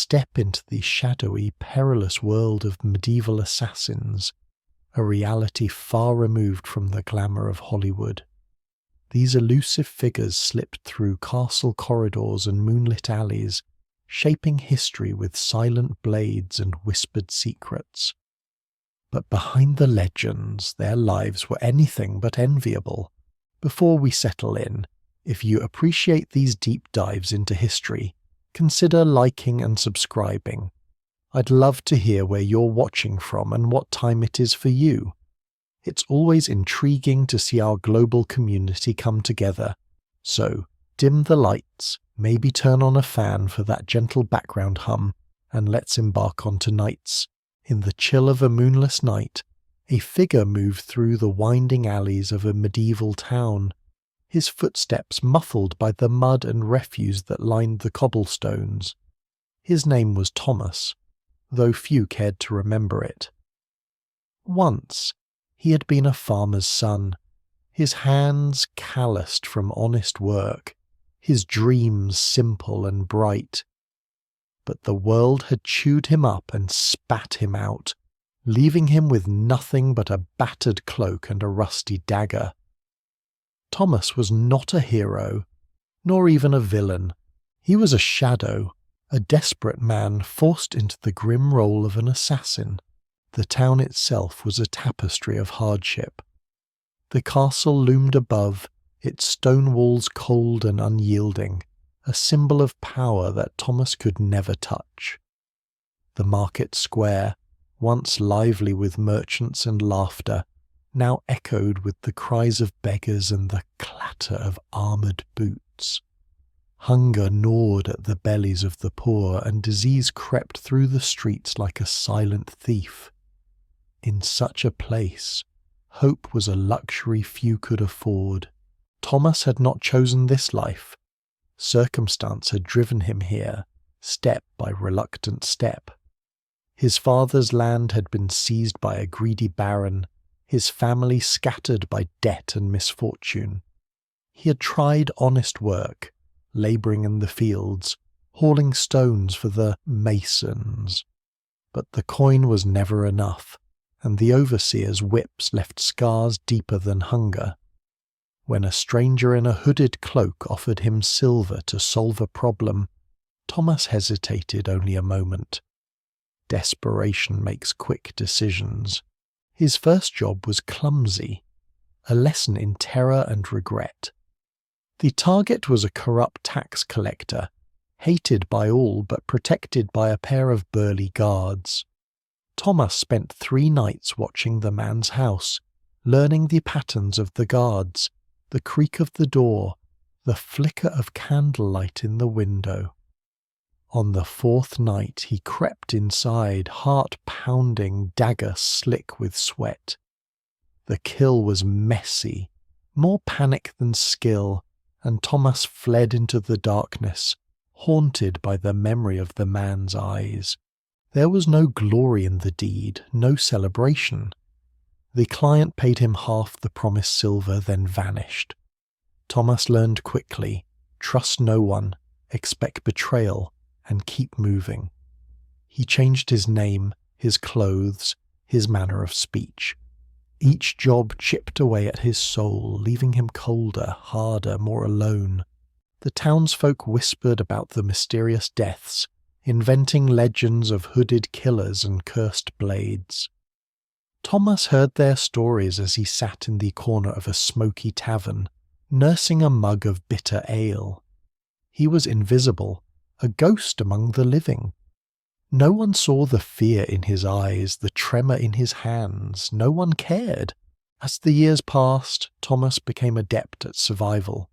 step into the shadowy, perilous world of medieval assassins, a reality far removed from the glamour of Hollywood. These elusive figures slipped through castle corridors and moonlit alleys, shaping history with silent blades and whispered secrets. But behind the legends, their lives were anything but enviable. Before we settle in, if you appreciate these deep dives into history, consider liking and subscribing. I'd love to hear where you're watching from and what time it is for you. It's always intriguing to see our global community come together. So, dim the lights, maybe turn on a fan for that gentle background hum, and let's embark on tonight's. In the chill of a moonless night, a figure moved through the winding alleys of a medieval town, his footsteps muffled by the mud and refuse that lined the cobblestones. His name was Thomas, though few cared to remember it. Once, he had been a farmer's son, his hands calloused from honest work, his dreams simple and bright. But the world had chewed him up and spat him out, leaving him with nothing but a battered cloak and a rusty dagger. Thomas was not a hero, nor even a villain. He was a shadow, a desperate man forced into the grim role of an assassin. The town itself was a tapestry of hardship. The castle loomed above, its stone walls cold and unyielding, a symbol of power that Thomas could never touch. The market square, once lively with merchants and laughter, now echoed with the cries of beggars and the clatter of armoured boots. Hunger gnawed at the bellies of the poor, and disease crept through the streets like a silent thief. In such a place, hope was a luxury few could afford. Thomas had not chosen this life. Circumstance had driven him here, step by reluctant step. His father's land had been seized by a greedy baron, his family scattered by debt and misfortune. He had tried honest work, labouring in the fields, hauling stones for the masons. But the coin was never enough, and the overseer's whips left scars deeper than hunger. When a stranger in a hooded cloak offered him silver to solve a problem, Thomas hesitated only a moment. Desperation makes quick decisions. His first job was clumsy, a lesson in terror and regret. The target was a corrupt tax collector, hated by all but protected by a pair of burly guards. Thomas spent 3 nights watching the man's house, learning the patterns of the guards, the creak of the door, the flicker of candlelight in the window. On the 4th night he crept inside, heart pounding, dagger slick with sweat. The kill was messy, more panic than skill, and Thomas fled into the darkness, haunted by the memory of the man's eyes. There was no glory in the deed, no celebration. The client paid him half the promised silver, then vanished. Thomas learned quickly, trust no one, expect betrayal, and keep moving. He changed his name, his clothes, his manner of speech. Each job chipped away at his soul, leaving him colder, harder, more alone. The townsfolk whispered about the mysterious deaths, inventing legends of hooded killers and cursed blades. Thomas heard their stories as he sat in the corner of a smoky tavern, nursing a mug of bitter ale. He was invisible, a ghost among the living. No one saw the fear in his eyes, the tremor in his hands. No one cared. As the years passed, Thomas became adept at survival.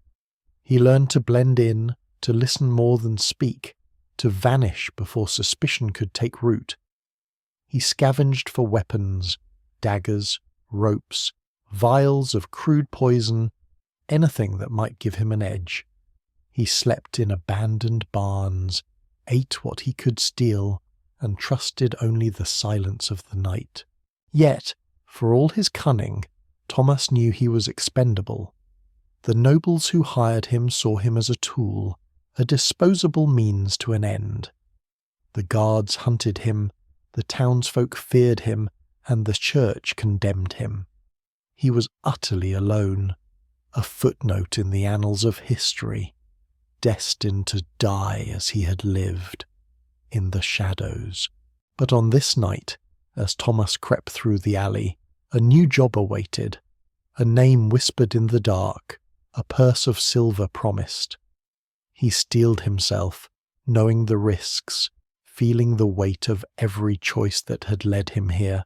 He learned to blend in, to listen more than speak, to vanish before suspicion could take root. He scavenged for weapons, daggers, ropes, vials of crude poison, anything that might give him an edge. He slept in abandoned barns, ate what he could steal, and trusted only the silence of the night. Yet, for all his cunning, Thomas knew he was expendable. The nobles who hired him saw him as a tool, a disposable means to an end. The guards hunted him, the townsfolk feared him, and the church condemned him. He was utterly alone, a footnote in the annals of history, destined to die as he had lived, in the shadows. But on this night, as Thomas crept through the alley, a new job awaited, a name whispered in the dark, a purse of silver promised. He steeled himself, knowing the risks, feeling the weight of every choice that had led him here.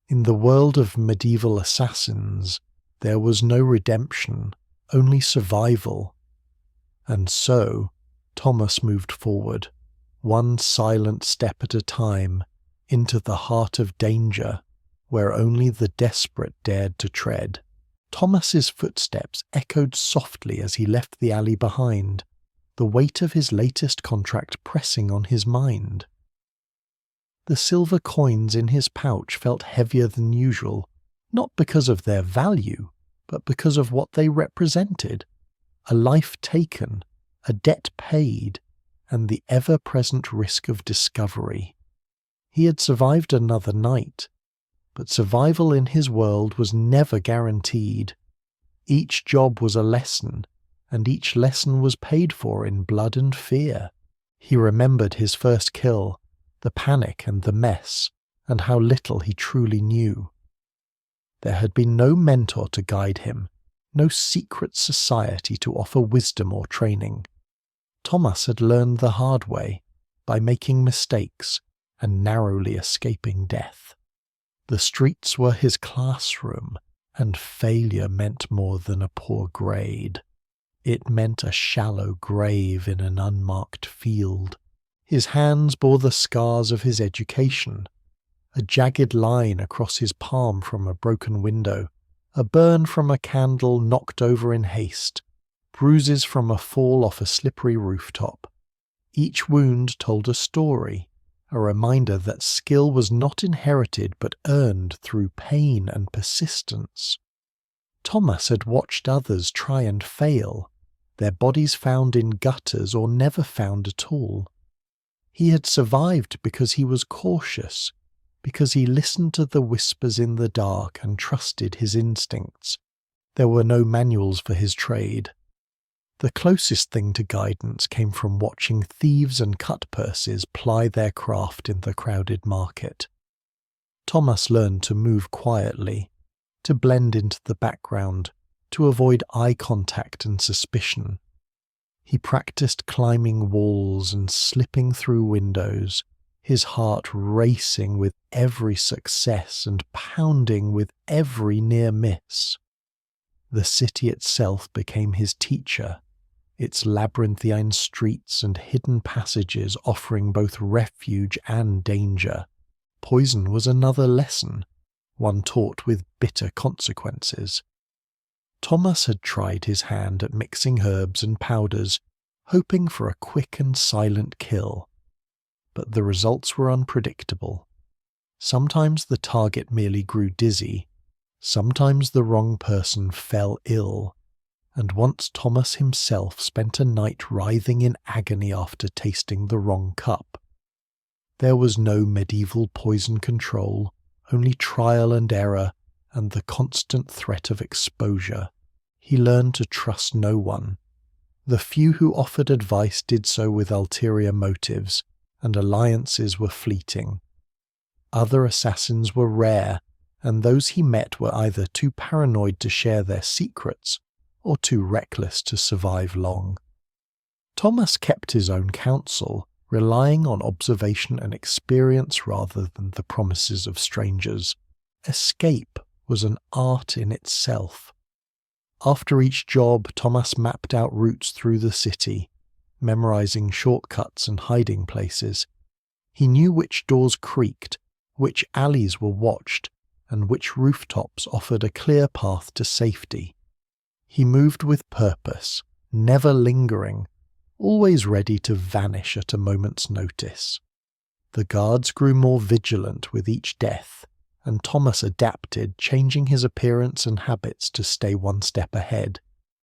In the world of medieval assassins, there was no redemption, only survival. And so, Thomas moved forward, one silent step at a time, into the heart of danger, where only the desperate dared to tread. Thomas's footsteps echoed softly as he left the alley behind, the weight of his latest contract pressing on his mind. The silver coins in his pouch felt heavier than usual, not because of their value, but because of what they represented. A life taken, a debt paid, and the ever-present risk of discovery. He had survived another night, but survival in his world was never guaranteed. Each job was a lesson, and each lesson was paid for in blood and fear. He remembered his first kill, the panic and the mess, and how little he truly knew. There had been no mentor to guide him, no secret society to offer wisdom or training. Thomas had learned the hard way, by making mistakes and narrowly escaping death. The streets were his classroom, and failure meant more than a poor grade. It meant a shallow grave in an unmarked field. His hands bore the scars of his education, a jagged line across his palm from a broken window, a burn from a candle knocked over in haste, bruises from a fall off a slippery rooftop. Each wound told a story, a reminder that skill was not inherited but earned through pain and persistence. Thomas had watched others try and fail, their bodies found in gutters or never found at all. He had survived because he was cautious, because he listened to the whispers in the dark and trusted his instincts. There were no manuals for his trade. The closest thing to guidance came from watching thieves and cut-purses ply their craft in the crowded market. Thomas learned to move quietly, to blend into the background, to avoid eye contact and suspicion. He practiced climbing walls and slipping through windows, his heart racing with every success and pounding with every near miss. The city itself became his teacher, its labyrinthine streets and hidden passages offering both refuge and danger. Poison was another lesson, one taught with bitter consequences. Thomas had tried his hand at mixing herbs and powders, hoping for a quick and silent kill. But the results were unpredictable. Sometimes the target merely grew dizzy, sometimes the wrong person fell ill, and once Thomas himself spent a night writhing in agony after tasting the wrong cup. There was no medieval poison control, only trial and error and the constant threat of exposure. He learned to trust no one. The few who offered advice did so with ulterior motives, and alliances were fleeting. Other assassins were rare, and those he met were either too paranoid to share their secrets or too reckless to survive long. Thomas kept his own counsel, relying on observation and experience rather than the promises of strangers. Escape was an art in itself. After each job, Thomas mapped out routes through the city, memorizing shortcuts and hiding places. He knew which doors creaked, which alleys were watched, and which rooftops offered a clear path to safety. He moved with purpose, never lingering, always ready to vanish at a moment's notice. The guards grew more vigilant with each death, and Thomas adapted, changing his appearance and habits to stay one step ahead.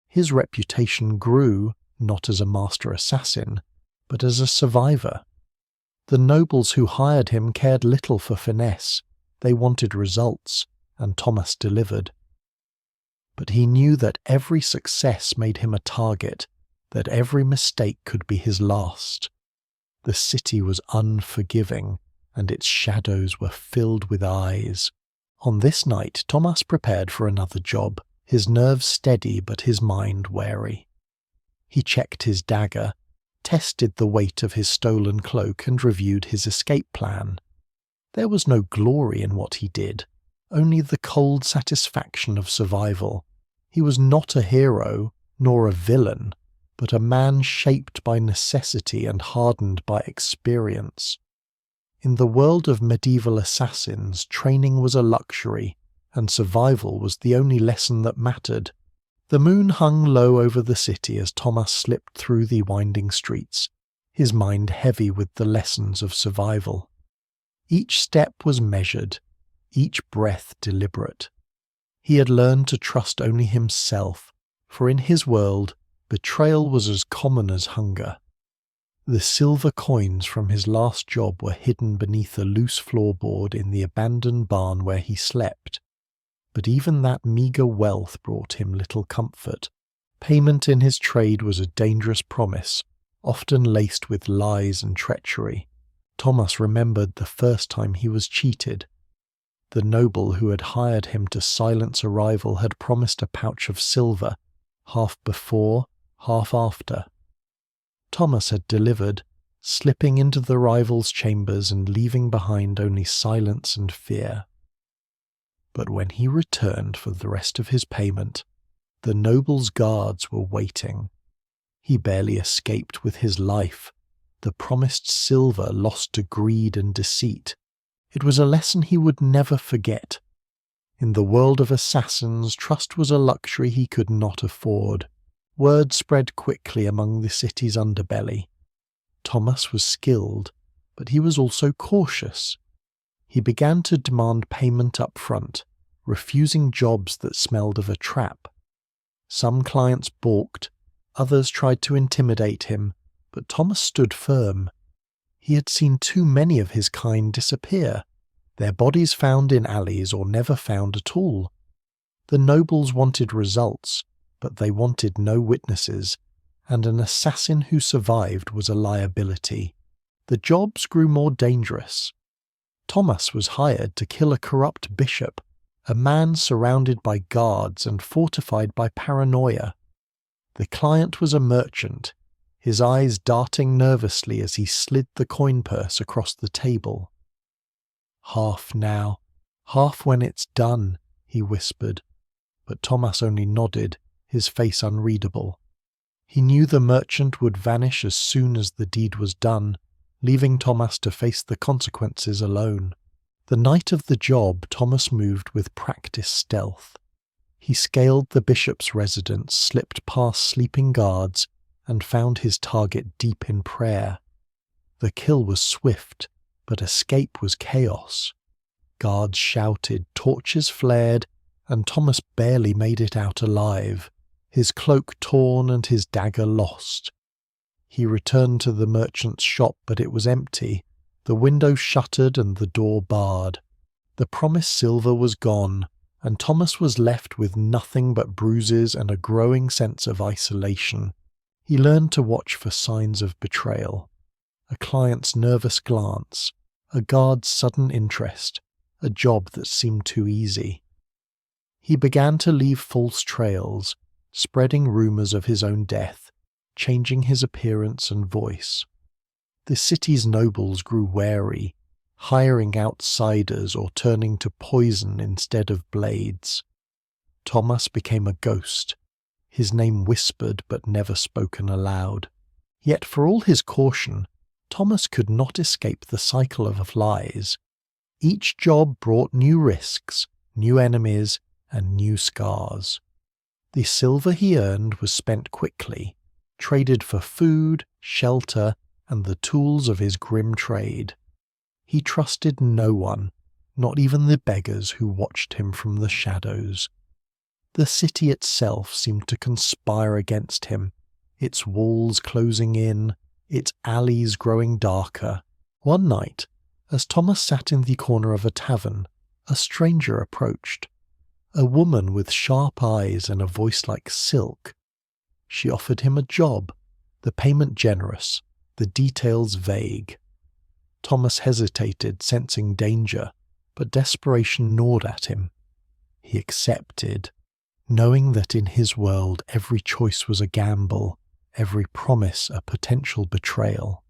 His reputation grew, not as a master assassin, but as a survivor. The nobles who hired him cared little for finesse. They wanted results, and Thomas delivered. But he knew that every success made him a target, that every mistake could be his last. The city was unforgiving, and its shadows were filled with eyes. On this night, Thomas prepared for another job, his nerves steady but his mind wary. He checked his dagger, tested the weight of his stolen cloak, and reviewed his escape plan. There was no glory in what he did, only the cold satisfaction of survival. He was not a hero, nor a villain, but a man shaped by necessity and hardened by experience. In the world of medieval assassins, training was a luxury, and survival was the only lesson that mattered. The moon hung low over the city as Thomas slipped through the winding streets, his mind heavy with the lessons of survival. Each step was measured, each breath deliberate. He had learned to trust only himself, for in his world, betrayal was as common as hunger. The silver coins from his last job were hidden beneath a loose floorboard in the abandoned barn where he slept. But even that meagre wealth brought him little comfort. Payment in his trade was a dangerous promise, often laced with lies and treachery. Thomas remembered the first time he was cheated. The noble who had hired him to silence a rival had promised a pouch of silver, half before, half after. Thomas had delivered, slipping into the rival's chambers and leaving behind only silence and fear. But when he returned for the rest of his payment, the noble's guards were waiting. He barely escaped with his life, the promised silver lost to greed and deceit. It was a lesson he would never forget. In the world of assassins, trust was a luxury he could not afford. Word spread quickly among the city's underbelly. Thomas was skilled, but he was also cautious. He began to demand payment up front, refusing jobs that smelled of a trap. Some clients balked, others tried to intimidate him, but Thomas stood firm. He had seen too many of his kind disappear, their bodies found in alleys or never found at all. The nobles wanted results, but they wanted no witnesses, and an assassin who survived was a liability. The jobs grew more dangerous. Thomas was hired to kill a corrupt bishop, a man surrounded by guards and fortified by paranoia. The client was a merchant, his eyes darting nervously as he slid the coin purse across the table. "Half now, half when it's done," he whispered, but Thomas only nodded, his face unreadable. He knew the merchant would vanish as soon as the deed was done, leaving Thomas to face the consequences alone. The night of the job, Thomas moved with practiced stealth. He scaled the bishop's residence, slipped past sleeping guards, and found his target deep in prayer. The kill was swift, but escape was chaos. Guards shouted, torches flared, and Thomas barely made it out alive, his cloak torn and his dagger lost. He returned to the merchant's shop, but it was empty, the window shuttered and the door barred. The promised silver was gone, and Thomas was left with nothing but bruises and a growing sense of isolation. He learned to watch for signs of betrayal. A client's nervous glance, a guard's sudden interest, a job that seemed too easy. He began to leave false trails, spreading rumors of his own death, changing his appearance and voice. The city's nobles grew wary, hiring outsiders or turning to poison instead of blades. Thomas became a ghost, his name whispered but never spoken aloud. Yet for all his caution, Thomas could not escape the cycle of lies. Each job brought new risks, new enemies, and new scars. The silver he earned was spent quickly, traded for food, shelter, and the tools of his grim trade. He trusted no one, not even the beggars who watched him from the shadows. The city itself seemed to conspire against him, its walls closing in, its alleys growing darker. One night, as Thomas sat in the corner of a tavern, a stranger approached. A woman with sharp eyes and a voice like silk. She offered him a job, the payment generous, the details vague. Thomas hesitated, sensing danger, but desperation gnawed at him. He accepted, knowing that in his world every choice was a gamble, every promise a potential betrayal.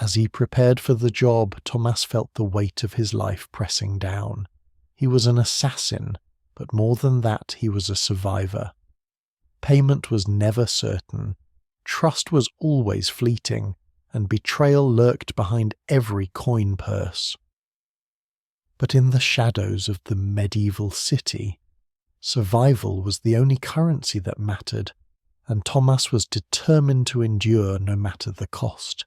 As he prepared for the job, Thomas felt the weight of his life pressing down. He was an assassin, but more than that, he was a survivor. Payment was never certain, trust was always fleeting, and betrayal lurked behind every coin purse. But in the shadows of the medieval city, survival was the only currency that mattered, and Thomas was determined to endure no matter the cost.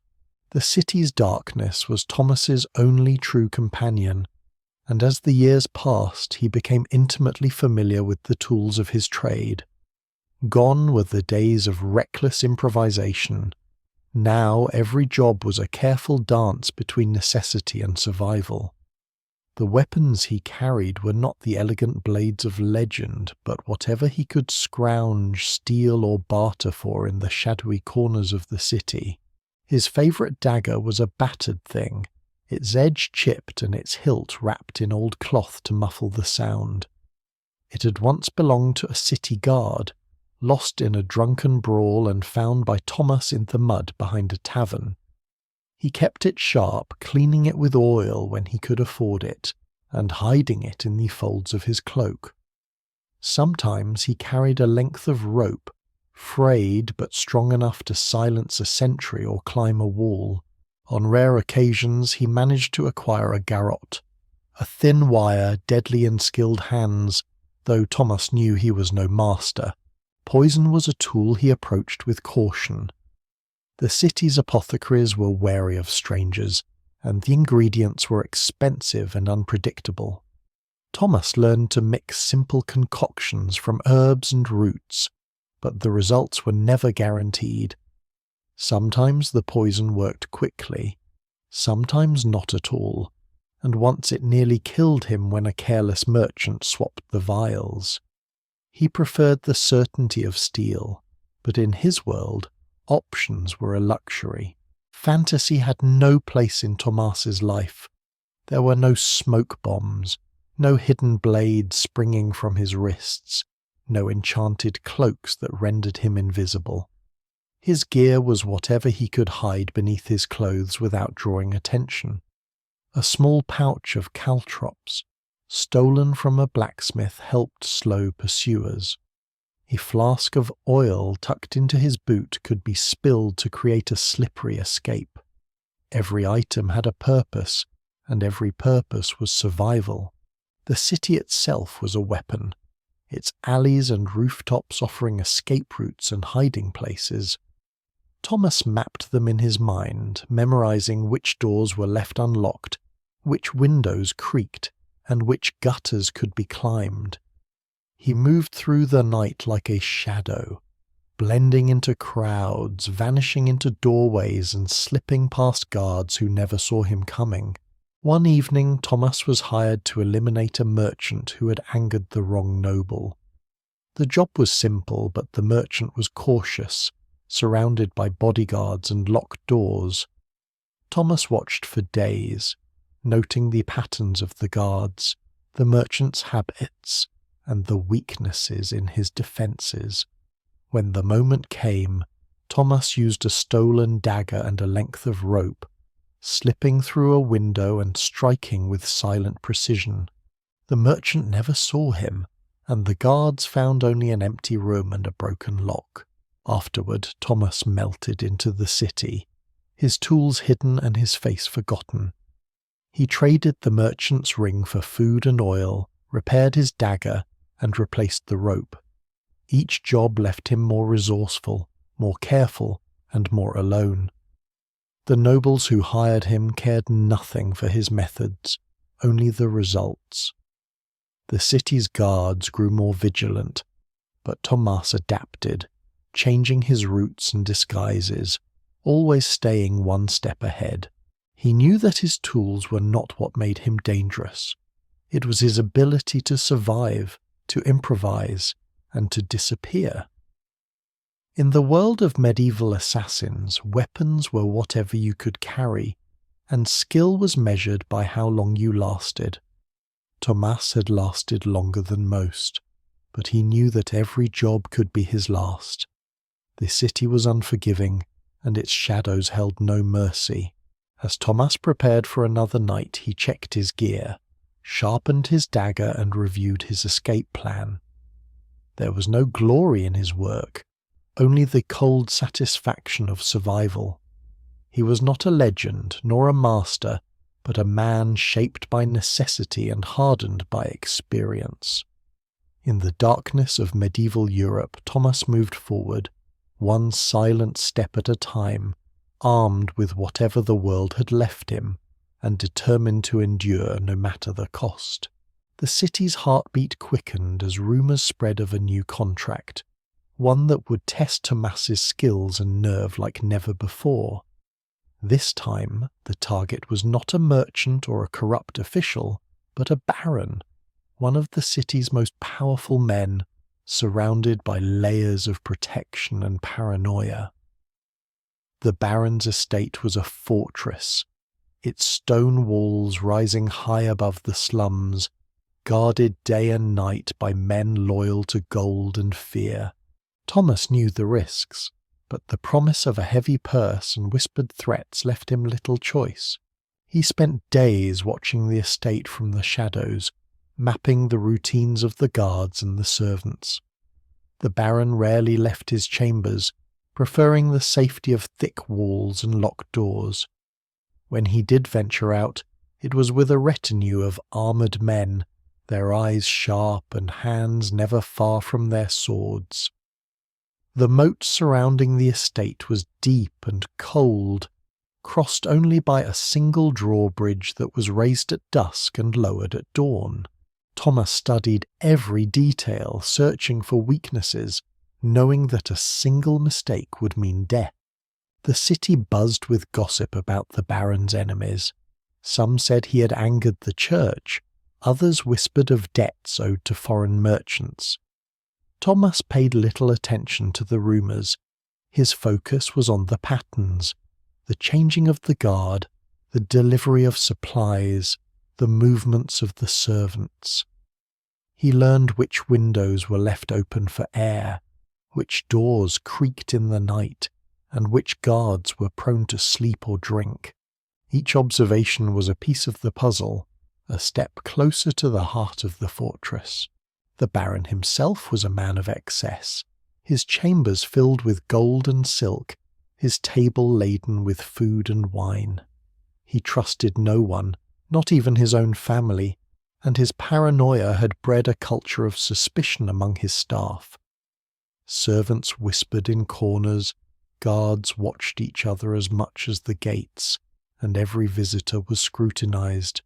The city's darkness was Thomas's only true companion, and as the years passed, he became intimately familiar with the tools of his trade. Gone were the days of reckless improvisation. Now every job was a careful dance between necessity and survival. The weapons he carried were not the elegant blades of legend, but whatever he could scrounge, steal, or barter for in the shadowy corners of the city. His favourite dagger was a battered thing, its edge chipped and its hilt wrapped in old cloth to muffle the sound. It had once belonged to a city guard, lost in a drunken brawl and found by Thomas in the mud behind a tavern. He kept it sharp, cleaning it with oil when he could afford it, and hiding it in the folds of his cloak. Sometimes he carried a length of rope, frayed but strong enough to silence a sentry or climb a wall. On rare occasions he managed to acquire a garrote, a thin wire deadly in skilled hands, though Thomas knew he was no master. Poison was a tool he approached with caution. The city's apothecaries were wary of strangers, and the ingredients were expensive and unpredictable. Thomas learned to mix simple concoctions from herbs and roots, but the results were never guaranteed. Sometimes the poison worked quickly, sometimes not at all, and once it nearly killed him when a careless merchant swapped the vials. He preferred the certainty of steel, but in his world, options were a luxury. Fantasy had no place in Thomas's life. There were no smoke bombs, no hidden blades springing from his wrists, no enchanted cloaks that rendered him invisible. His gear was whatever he could hide beneath his clothes without drawing attention. A small pouch of caltrops, stolen from a blacksmith, helped slow pursuers. A flask of oil tucked into his boot could be spilled to create a slippery escape. Every item had a purpose, and every purpose was survival. The city itself was a weapon, its alleys and rooftops offering escape routes and hiding places. Thomas mapped them in his mind, memorizing which doors were left unlocked, which windows creaked, and which gutters could be climbed. He moved through the night like a shadow, blending into crowds, vanishing into doorways and slipping past guards who never saw him coming. One evening, Thomas was hired to eliminate a merchant who had angered the wrong noble. The job was simple, but the merchant was cautious, surrounded by bodyguards and locked doors. Thomas watched for days, noting the patterns of the guards, the merchant's habits, and the weaknesses in his defences. When the moment came, Thomas used a stolen dagger and a length of rope, slipping through a window and striking with silent precision. The merchant never saw him, and the guards found only an empty room and a broken lock. Afterward, Thomas melted into the city, his tools hidden and his face forgotten. He traded the merchant's ring for food and oil, repaired his dagger, and replaced the rope. Each job left him more resourceful, more careful, and more alone. The nobles who hired him cared nothing for his methods, only the results. The city's guards grew more vigilant, but Thomas adapted, changing his routes and disguises, always staying one step ahead. He knew that his tools were not what made him dangerous. It was his ability to survive, to improvise, and to disappear. In the world of medieval assassins, weapons were whatever you could carry, and skill was measured by how long you lasted. Thomas had lasted longer than most, but he knew that every job could be his last. The city was unforgiving, and its shadows held no mercy. As Thomas prepared for another night, he checked his gear, sharpened his dagger, and reviewed his escape plan. There was no glory in his work, only the cold satisfaction of survival. He was not a legend, nor a master, but a man shaped by necessity and hardened by experience. In the darkness of medieval Europe, Thomas moved forward, one silent step at a time, armed with whatever the world had left him, and determined to endure no matter the cost. The city's heartbeat quickened as rumours spread of a new contract, one that would test Thomas's skills and nerve like never before. This time, the target was not a merchant or a corrupt official, but a baron, one of the city's most powerful men, surrounded by layers of protection and paranoia. The baron's estate was a fortress, its stone walls rising high above the slums, guarded day and night by men loyal to gold and fear. Thomas knew the risks, but the promise of a heavy purse and whispered threats left him little choice. He spent days watching the estate from the shadows, mapping the routines of the guards and the servants. The baron rarely left his chambers, preferring the safety of thick walls and locked doors. When he did venture out, it was with a retinue of armoured men, their eyes sharp and hands never far from their swords. The moat surrounding the estate was deep and cold, crossed only by a single drawbridge that was raised at dusk and lowered at dawn. Thomas studied every detail, searching for weaknesses, knowing that a single mistake would mean death. The city buzzed with gossip about the baron's enemies. Some said he had angered the church, others whispered of debts owed to foreign merchants. Thomas paid little attention to the rumours. His focus was on the patterns, the changing of the guard, the delivery of supplies, the movements of the servants. He learned which windows were left open for air, which doors creaked in the night, and which guards were prone to sleep or drink. Each observation was a piece of the puzzle, a step closer to the heart of the fortress. The baron himself was a man of excess, his chambers filled with gold and silk, his table laden with food and wine. He trusted no one, not even his own family, and his paranoia had bred a culture of suspicion among his staff. Servants whispered in corners, guards watched each other as much as the gates, and every visitor was scrutinized.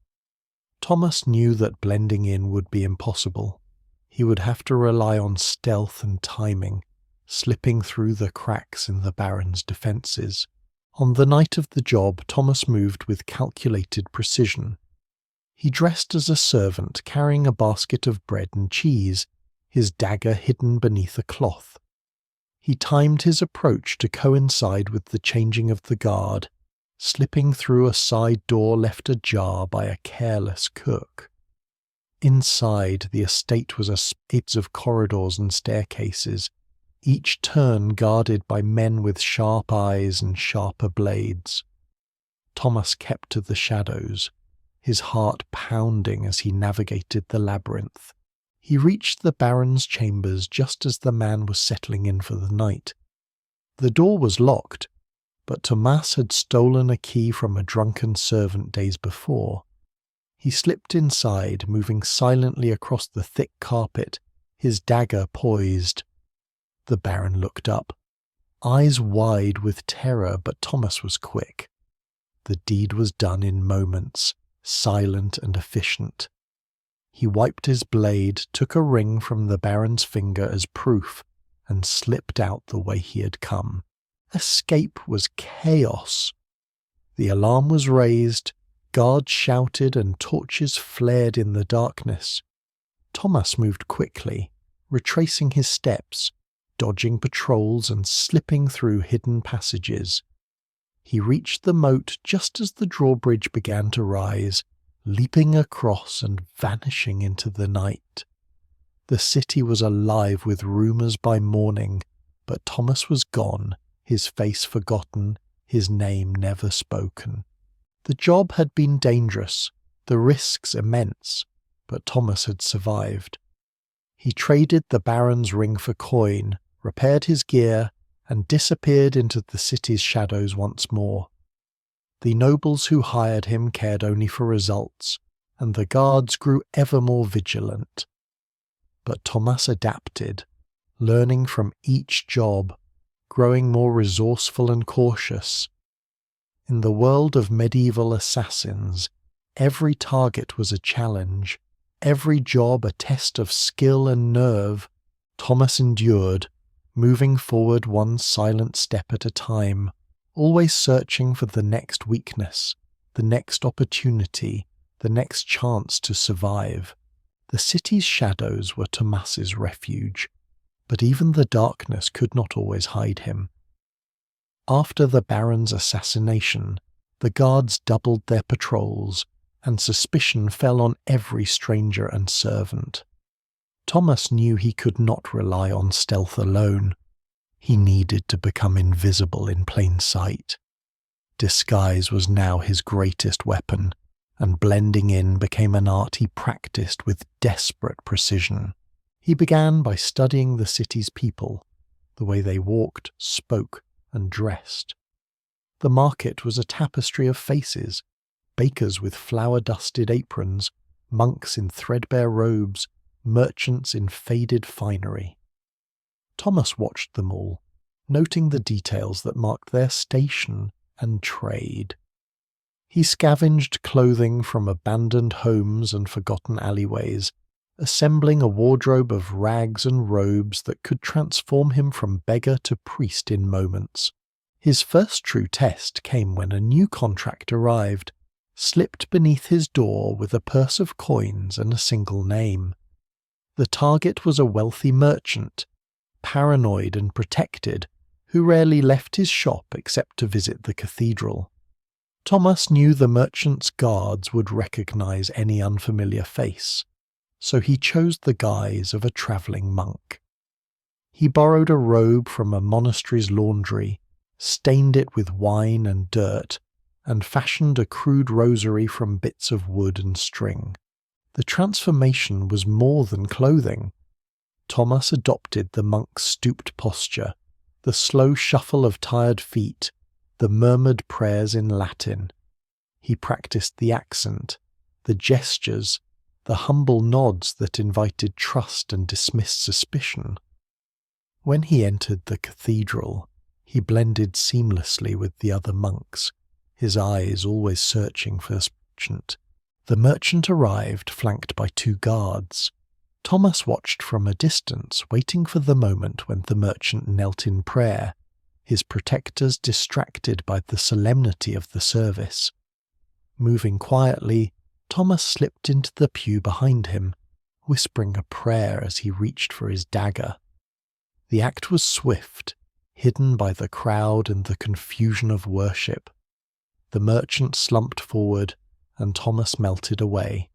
Thomas knew that blending in would be impossible. He would have to rely on stealth and timing, slipping through the cracks in the baron's defences. On the night of the job, Thomas moved with calculated precision. He dressed as a servant, carrying a basket of bread and cheese, his dagger hidden beneath a cloth. He timed his approach to coincide with the changing of the guard, slipping through a side door left ajar by a careless cook. Inside, the estate was a space of corridors and staircases, each turn guarded by men with sharp eyes and sharper blades. Thomas kept to the shadows, his heart pounding as he navigated the labyrinth. He reached the baron's chambers just as the man was settling in for the night. The door was locked, but Thomas had stolen a key from a drunken servant days before. He slipped inside, moving silently across the thick carpet, his dagger poised. The baron looked up, eyes wide with terror, but Thomas was quick. The deed was done in moments, silent and efficient. He wiped his blade, took a ring from the baron's finger as proof, and slipped out the way he had come. Escape was chaos. The alarm was raised, guards shouted, and torches flared in the darkness. Thomas moved quickly, retracing his steps, dodging patrols and slipping through hidden passages. He reached the moat just as the drawbridge began to rise, leaping across and vanishing into the night. The city was alive with rumours by morning, but Thomas was gone, his face forgotten, his name never spoken. The job had been dangerous, the risks immense, but Thomas had survived. He traded the Baron's ring for coin, repaired his gear, and disappeared into the city's shadows once more. The nobles who hired him cared only for results, and the guards grew ever more vigilant. But Thomas adapted, learning from each job, growing more resourceful and cautious. In the world of medieval assassins, every target was a challenge, every job a test of skill and nerve. Thomas endured, moving forward one silent step at a time, always searching for the next weakness, the next opportunity, the next chance to survive. The city's shadows were Thomas's refuge, but even the darkness could not always hide him. After the Baron's assassination, the guards doubled their patrols, and suspicion fell on every stranger and servant. Thomas knew he could not rely on stealth alone. He needed to become invisible in plain sight. Disguise was now his greatest weapon, and blending in became an art he practiced with desperate precision. He began by studying the city's people, the way they walked, spoke, and dressed. The market was a tapestry of faces, bakers with flour-dusted aprons, monks in threadbare robes, merchants in faded finery. Thomas watched them all, noting the details that marked their station and trade. He scavenged clothing from abandoned homes and forgotten alleyways, assembling a wardrobe of rags and robes that could transform him from beggar to priest in moments. His first true test came when a new contract arrived, slipped beneath his door with a purse of coins and a single name. The target was a wealthy merchant, paranoid and protected, who rarely left his shop except to visit the cathedral. Thomas knew the merchant's guards would recognize any unfamiliar face, so he chose the guise of a travelling monk. He borrowed a robe from a monastery's laundry, stained it with wine and dirt, and fashioned a crude rosary from bits of wood and string. The transformation was more than clothing. Thomas adopted the monk's stooped posture, the slow shuffle of tired feet, the murmured prayers in Latin. He practiced the accent, the gestures, the humble nods that invited trust and dismissed suspicion. When he entered the cathedral, he blended seamlessly with the other monks, his eyes always searching for the merchant. The merchant arrived, flanked by two guards. Thomas watched from a distance, waiting for the moment when the merchant knelt in prayer, his protectors distracted by the solemnity of the service. Moving quietly, Thomas slipped into the pew behind him, whispering a prayer as he reached for his dagger. The act was swift, hidden by the crowd and the confusion of worship. The merchant slumped forward, and Thomas melted away,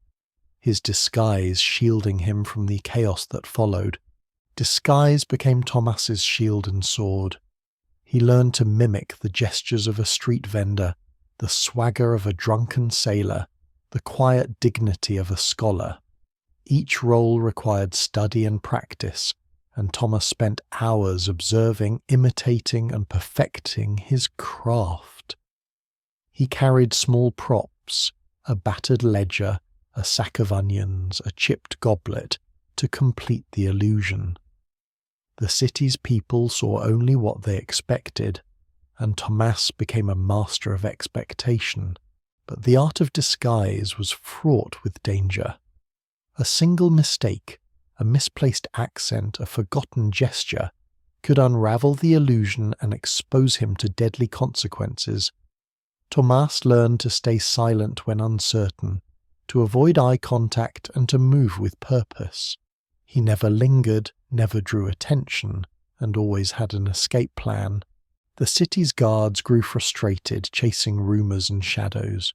his disguise shielding him from the chaos that followed. Disguise became Thomas's shield and sword. He learned to mimic the gestures of a street vendor, the swagger of a drunken sailor, the quiet dignity of a scholar. Each role required study and practice, and Thomas spent hours observing, imitating, and perfecting his craft. He carried small props, a battered ledger, a sack of onions, a chipped goblet, to complete the illusion. The city's people saw only what they expected, and Thomas became a master of expectation. But the art of disguise was fraught with danger. A single mistake, a misplaced accent, a forgotten gesture, could unravel the illusion and expose him to deadly consequences. Thomas learned to stay silent when uncertain, to avoid eye contact and to move with purpose. He never lingered, never drew attention, and always had an escape plan. The city's guards grew frustrated, chasing rumours and shadows.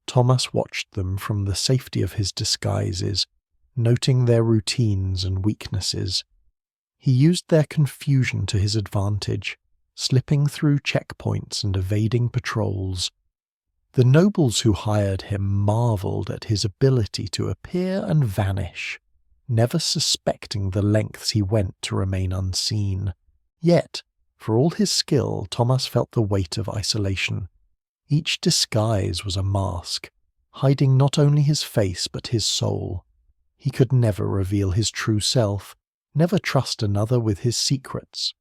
Thomas watched them from the safety of his disguises, noting their routines and weaknesses. He used their confusion to his advantage, slipping through checkpoints and evading patrols. The nobles who hired him marvelled at his ability to appear and vanish, never suspecting the lengths he went to remain unseen. Yet, for all his skill, Thomas felt the weight of isolation. Each disguise was a mask, hiding not only his face but his soul. He could never reveal his true self, never trust another with his secrets.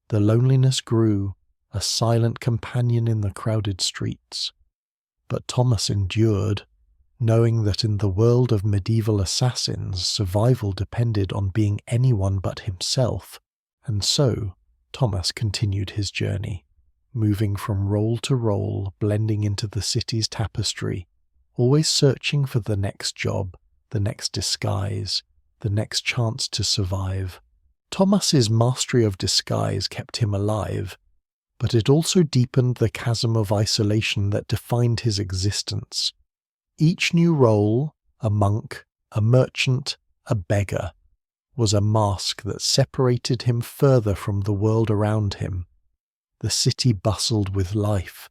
The loneliness grew, a silent companion in the crowded streets. But Thomas endured, knowing that in the world of medieval assassins, survival depended on being anyone but himself, and so Thomas continued his journey, moving from role to role, blending into the city's tapestry, always searching for the next job, the next disguise, the next chance to survive. Thomas's mastery of disguise kept him alive, but it also deepened the chasm of isolation that defined his existence. Each new role, a monk, a merchant, a beggar, was a mask that separated him further from the world around him. The city bustled with life,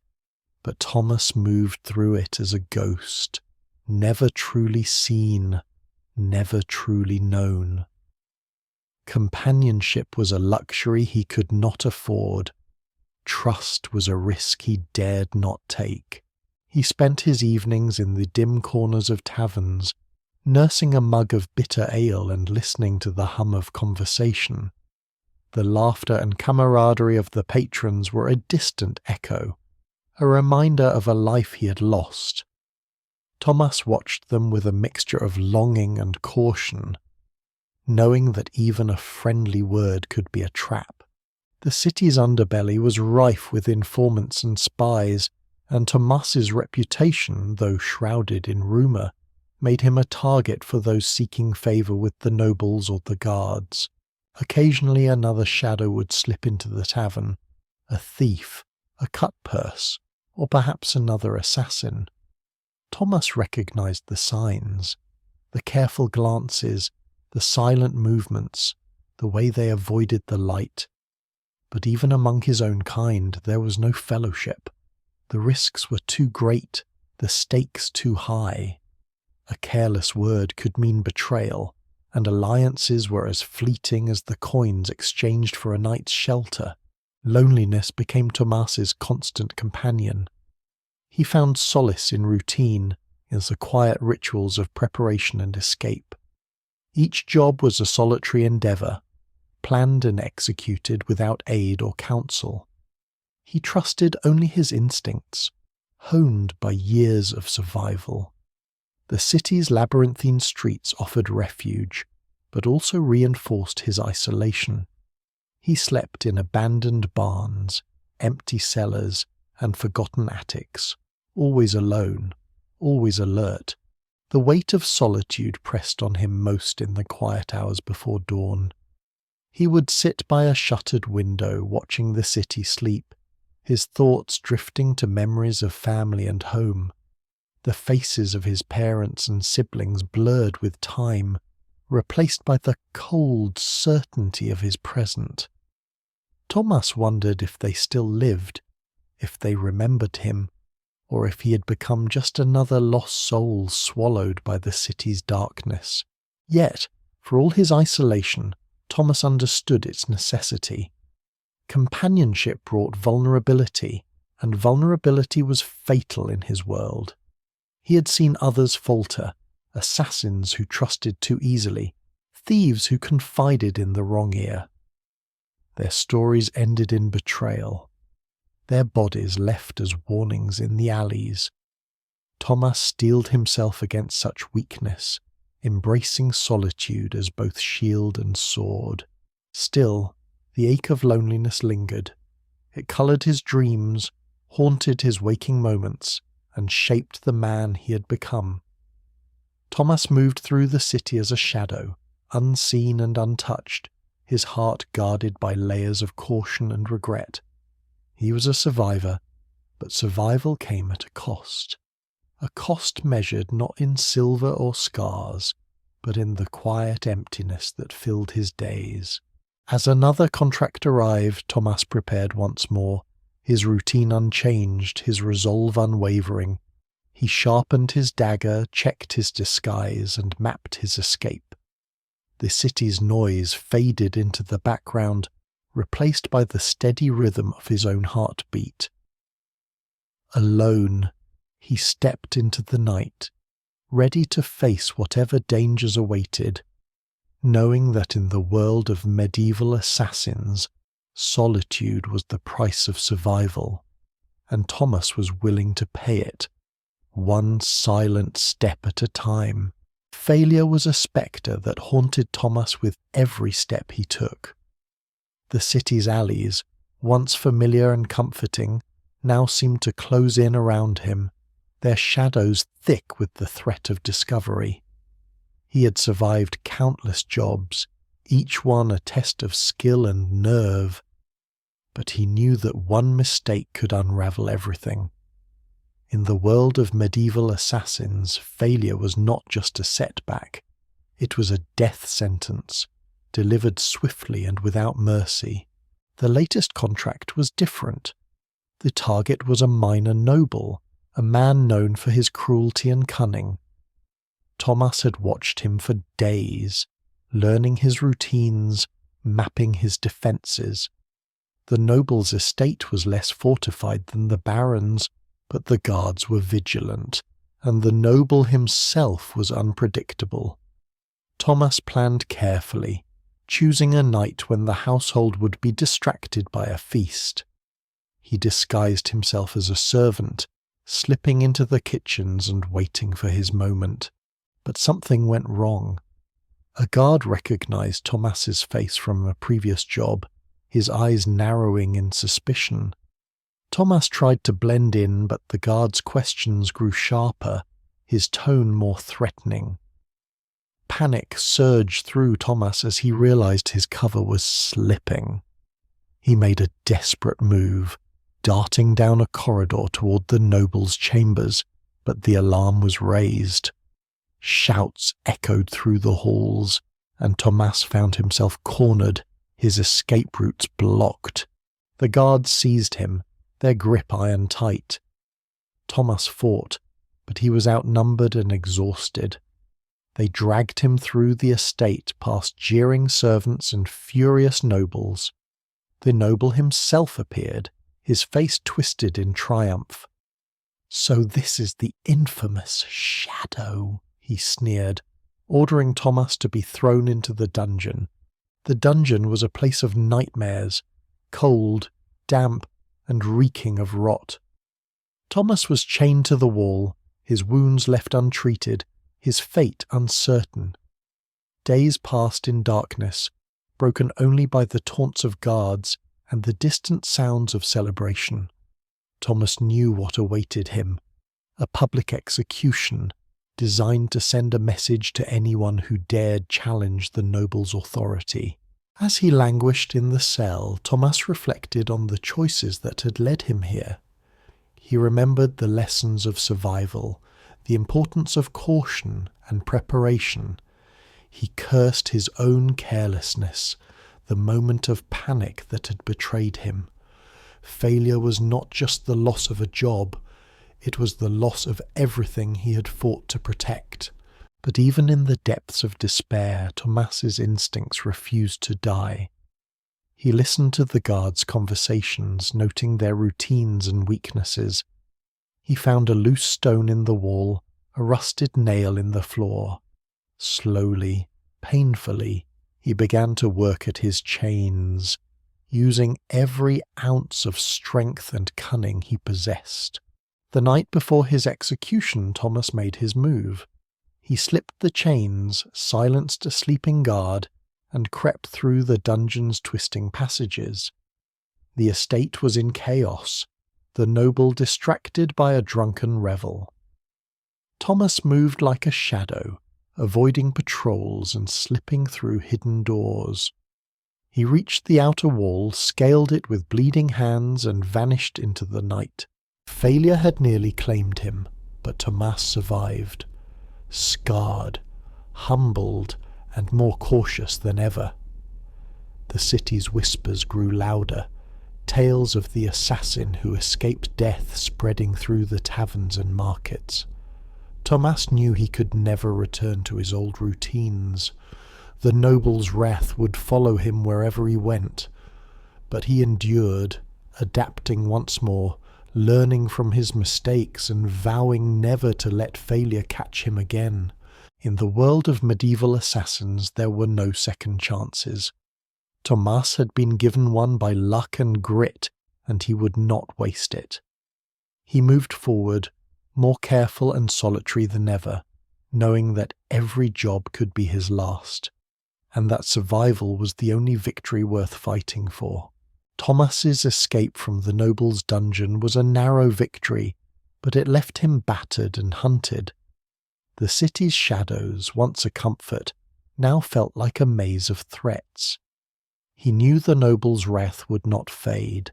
but Thomas moved through it as a ghost, never truly seen, never truly known. Companionship was a luxury he could not afford. Trust was a risk he dared not take. He spent his evenings in the dim corners of taverns, nursing a mug of bitter ale and listening to the hum of conversation. The laughter and camaraderie of the patrons were a distant echo, a reminder of a life he had lost. Thomas watched them with a mixture of longing and caution, knowing that even a friendly word could be a trap. The city's underbelly was rife with informants and spies, and Thomas's reputation, though shrouded in rumour, made him a target for those seeking favour with the nobles or the guards. Occasionally another shadow would slip into the tavern, a thief, a cut-purse, or perhaps another assassin. Thomas recognised the signs, the careful glances, the silent movements, the way they avoided the light. But even among his own kind there was no fellowship. The risks were too great, the stakes too high. A careless word could mean betrayal, and alliances were as fleeting as the coins exchanged for a night's shelter. Loneliness became Thomas's constant companion. He found solace in routine, in the quiet rituals of preparation and escape. Each job was a solitary endeavour, planned and executed without aid or counsel. He trusted only his instincts, honed by years of survival. The city's labyrinthine streets offered refuge, but also reinforced his isolation. He slept in abandoned barns, empty cellars, and forgotten attics, always alone, always alert. The weight of solitude pressed on him most in the quiet hours before dawn. He would sit by a shuttered window watching the city sleep, his thoughts drifting to memories of family and home. The faces of his parents and siblings blurred with time, replaced by the cold certainty of his present. Thomas wondered if they still lived, if they remembered him, or if he had become just another lost soul swallowed by the city's darkness. Yet, for all his isolation, Thomas understood its necessity. Companionship brought vulnerability, and vulnerability was fatal in his world. He had seen others falter, assassins who trusted too easily, thieves who confided in the wrong ear. Their stories ended in betrayal, their bodies left as warnings in the alleys. Thomas steeled himself against such weakness, embracing solitude as both shield and sword. Still, the ache of loneliness lingered. It coloured his dreams, haunted his waking moments, and shaped the man he had become. Thomas moved through the city as a shadow, unseen and untouched, his heart guarded by layers of caution and regret. He was a survivor, but survival came at a cost measured not in silver or scars, but in the quiet emptiness that filled his days. As another contract arrived, Thomas prepared once more, his routine unchanged, his resolve unwavering. He sharpened his dagger, checked his disguise, and mapped his escape. The city's noise faded into the background, replaced by the steady rhythm of his own heartbeat. Alone, he stepped into the night, ready to face whatever dangers awaited, knowing that in the world of medieval assassins, solitude was the price of survival, and Thomas was willing to pay it, one silent step at a time. Failure was a spectre that haunted Thomas with every step he took. The city's alleys, once familiar and comforting, now seemed to close in around him, their shadows thick with the threat of discovery. He had survived countless jobs, each one a test of skill and nerve, but he knew that one mistake could unravel everything. In the world of medieval assassins, failure was not just a setback, it was a death sentence, delivered swiftly and without mercy. The latest contract was different. The target was a minor noble, a man known for his cruelty and cunning. Thomas had watched him for days, learning his routines, mapping his defences. The noble's estate was less fortified than the baron's, but the guards were vigilant, and the noble himself was unpredictable. Thomas planned carefully, choosing a night when the household would be distracted by a feast. He disguised himself as a servant, slipping into the kitchens and waiting for his moment. But something went wrong. A guard recognized Thomas's face from a previous job, his eyes narrowing in suspicion. Thomas tried to blend in, but the guard's questions grew sharper, his tone more threatening. Panic surged through Thomas as he realized his cover was slipping. He made a desperate move, darting down a corridor toward the noble's chambers, but the alarm was raised. Shouts echoed through the halls, and Thomas found himself cornered, his escape routes blocked. The guards seized him, their grip iron tight. Thomas fought, but he was outnumbered and exhausted. They dragged him through the estate past jeering servants and furious nobles. The noble himself appeared, his face twisted in triumph. "So this is the infamous Shadow," he sneered, ordering Thomas to be thrown into the dungeon. The dungeon was a place of nightmares, cold, damp, and reeking of rot. Thomas was chained to the wall, his wounds left untreated, his fate uncertain. Days passed in darkness, broken only by the taunts of guards and the distant sounds of celebration. Thomas knew what awaited him, a public execution designed to send a message to anyone who dared challenge the noble's authority. As he languished in the cell, Thomas reflected on the choices that had led him here. He remembered the lessons of survival, the importance of caution and preparation. He cursed his own carelessness, the moment of panic that had betrayed him. Failure was not just the loss of a job, it was the loss of everything he had fought to protect. But even in the depths of despair, Thomas's instincts refused to die. He listened to the guards' conversations, noting their routines and weaknesses. He found a loose stone in the wall, a rusted nail in the floor. Slowly, painfully, he began to work at his chains, using every ounce of strength and cunning he possessed. The night before his execution, Thomas made his move. He slipped the chains, silenced a sleeping guard, and crept through the dungeon's twisting passages. The estate was in chaos. the noble distracted by a drunken revel. Thomas moved like a shadow, avoiding patrols and slipping through hidden doors. He reached the outer wall, scaled it with bleeding hands, and vanished into the night. Failure had nearly claimed him, but Thomas survived, scarred, humbled, and more cautious than ever. The city's whispers grew louder, tales of the assassin who escaped death spreading through the taverns and markets. Thomas knew he could never return to his old routines. The noble's wrath would follow him wherever he went, but he endured, adapting once more, learning from his mistakes and vowing never to let failure catch him again. In the world of medieval assassins there were no second chances. Thomas had been given one by luck and grit, and he would not waste it. He moved forward, more careful and solitary than ever, knowing that every job could be his last, and that survival was the only victory worth fighting for. Thomas's escape from the noble's dungeon was a narrow victory, but it left him battered and hunted. The city's shadows, once a comfort, now felt like a maze of threats. He knew the noble's wrath would not fade.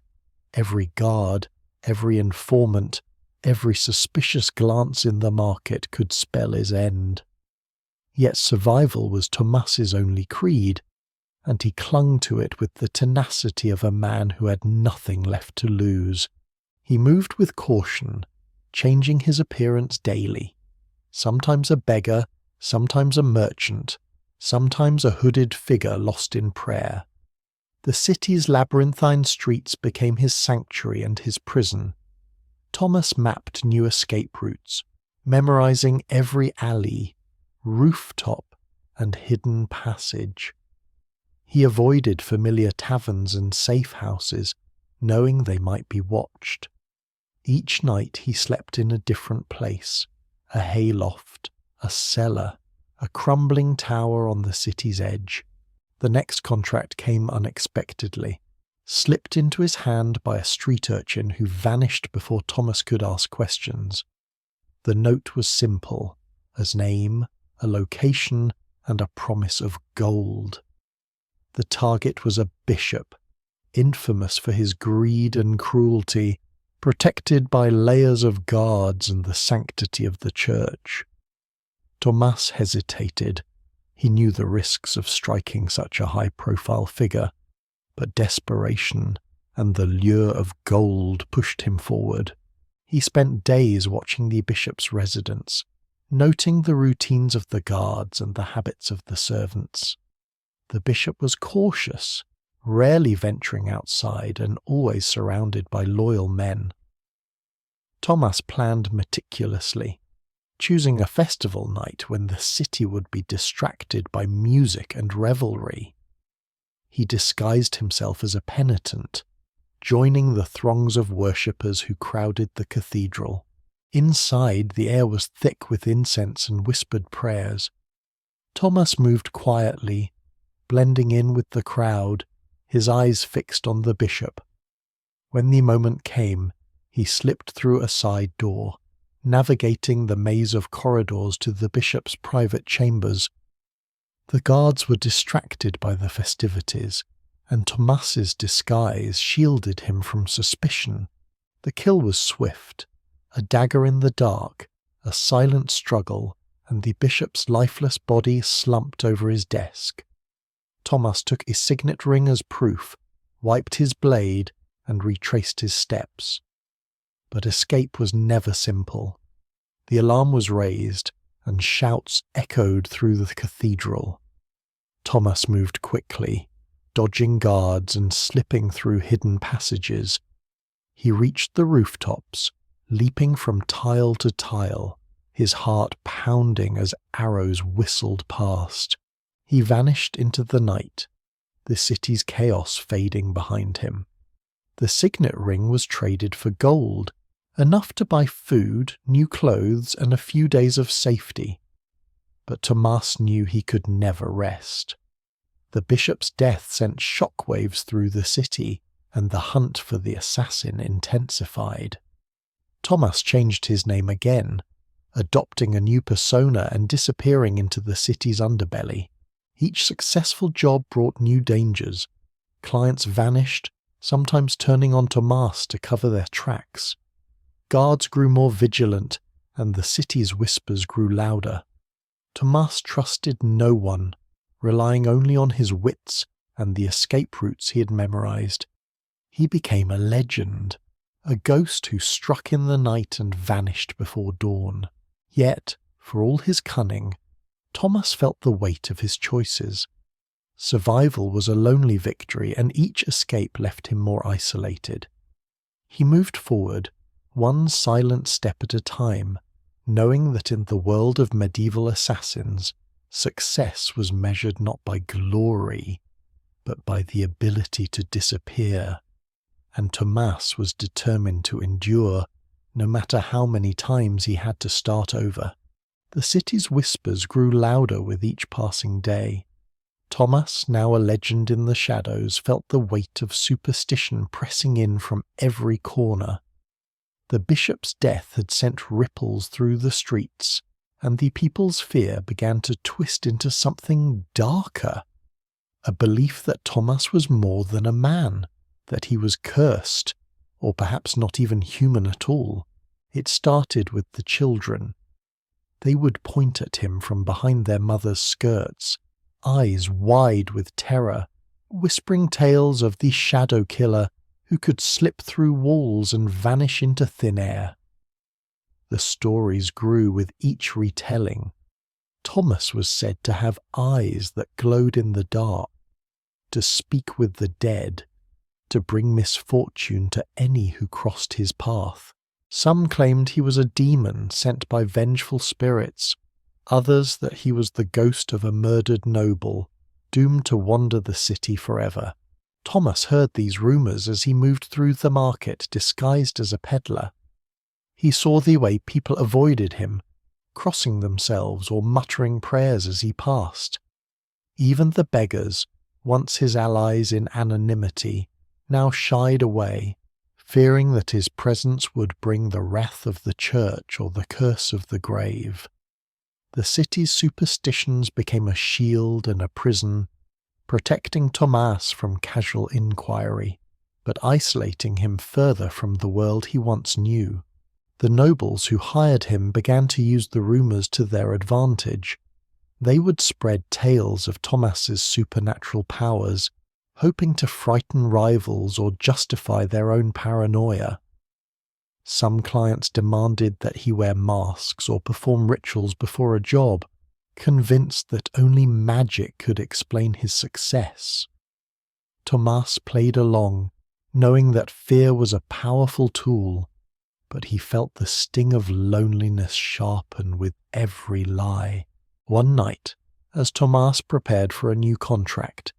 Every guard, every informant, every suspicious glance in the market could spell his end. Yet survival was Thomas's only creed, and he clung to it with the tenacity of a man who had nothing left to lose. He moved with caution, changing his appearance daily. Sometimes a beggar, sometimes a merchant, sometimes a hooded figure lost in prayer. The city's labyrinthine streets became his sanctuary and his prison. Thomas mapped new escape routes, memorizing every alley, rooftop, and hidden passage. He avoided familiar taverns and safe houses, knowing they might be watched. Each night he slept in a different place, a hayloft, a cellar, a crumbling tower on the city's edge. The next contract came unexpectedly, slipped into his hand by a street urchin who vanished before Thomas could ask questions. The note was simple, a name, a location, and a promise of gold. The target was a bishop, infamous for his greed and cruelty, protected by layers of guards and the sanctity of the church. Thomas hesitated. He knew the risks of striking such a high-profile figure, but desperation and the lure of gold pushed him forward. He spent days watching the bishop's residence, noting the routines of the guards and the habits of the servants. The bishop was cautious, rarely venturing outside and always surrounded by loyal men. Thomas planned meticulously, choosing a festival night when the city would be distracted by music and revelry. He disguised himself as a penitent, joining the throngs of worshippers who crowded the cathedral. Inside, the air was thick with incense and whispered prayers. Thomas moved quietly, blending in with the crowd, his eyes fixed on the bishop. When the moment came, he slipped through a side door, navigating the maze of corridors to the bishop's private chambers. The guards were distracted by the festivities, and Thomas's disguise shielded him from suspicion. The kill was swift, a dagger in the dark, a silent struggle, and the bishop's lifeless body slumped over his desk. Thomas took his signet ring as proof, wiped his blade, and retraced his steps. But escape was never simple. The alarm was raised, and shouts echoed through the cathedral. Thomas moved quickly, dodging guards and slipping through hidden passages. He reached the rooftops, leaping from tile to tile, his heart pounding as arrows whistled past. He vanished into the night, the city's chaos fading behind him. The signet ring was traded for gold, enough to buy food, new clothes, and a few days of safety. But Thomas knew he could never rest. The bishop's death sent shockwaves through the city, and the hunt for the assassin intensified. Thomas changed his name again, adopting a new persona and disappearing into the city's underbelly. Each successful job brought new dangers. Clients vanished, sometimes turning on Thomas to cover their tracks. Guards grew more vigilant, and the city's whispers grew louder. Thomas trusted no one, relying only on his wits and the escape routes he had memorized. He became a legend, a ghost who struck in the night and vanished before dawn. Yet, for all his cunning, Thomas felt the weight of his choices. Survival was a lonely victory, and each escape left him more isolated. He moved forward, one silent step at a time, knowing that in the world of medieval assassins, success was measured not by glory, but by the ability to disappear. And Thomas was determined to endure, no matter how many times he had to start over. The city's whispers grew louder with each passing day. Thomas, now a legend in the shadows, felt the weight of superstition pressing in from every corner. The bishop's death had sent ripples through the streets, and the people's fear began to twist into something darker. A belief that Thomas was more than a man, that he was cursed, or perhaps not even human at all. It started with the children. They would point at him from behind their mother's skirts, eyes wide with terror, whispering tales of the shadow killer who could slip through walls and vanish into thin air. The stories grew with each retelling. Thomas was said to have eyes that glowed in the dark, to speak with the dead, to bring misfortune to any who crossed his path. Some claimed he was a demon sent by vengeful spirits, others that he was the ghost of a murdered noble, doomed to wander the city forever. Thomas heard these rumours as he moved through the market disguised as a peddler. He saw the way people avoided him, crossing themselves or muttering prayers as he passed. Even the beggars, once his allies in anonymity, now shied away, fearing that his presence would bring the wrath of the church or the curse of the grave. The city's superstitions became a shield and a prison, protecting Thomas from casual inquiry, but isolating him further from the world he once knew. The nobles who hired him began to use the rumours to their advantage. They would spread tales of Thomas's supernatural powers, hoping to frighten rivals or justify their own paranoia. Some clients demanded that he wear masks or perform rituals before a job, convinced that only magic could explain his success. Thomas played along, knowing that fear was a powerful tool, but he felt the sting of loneliness sharpen with every lie. One night, as Thomas prepared for a new contract,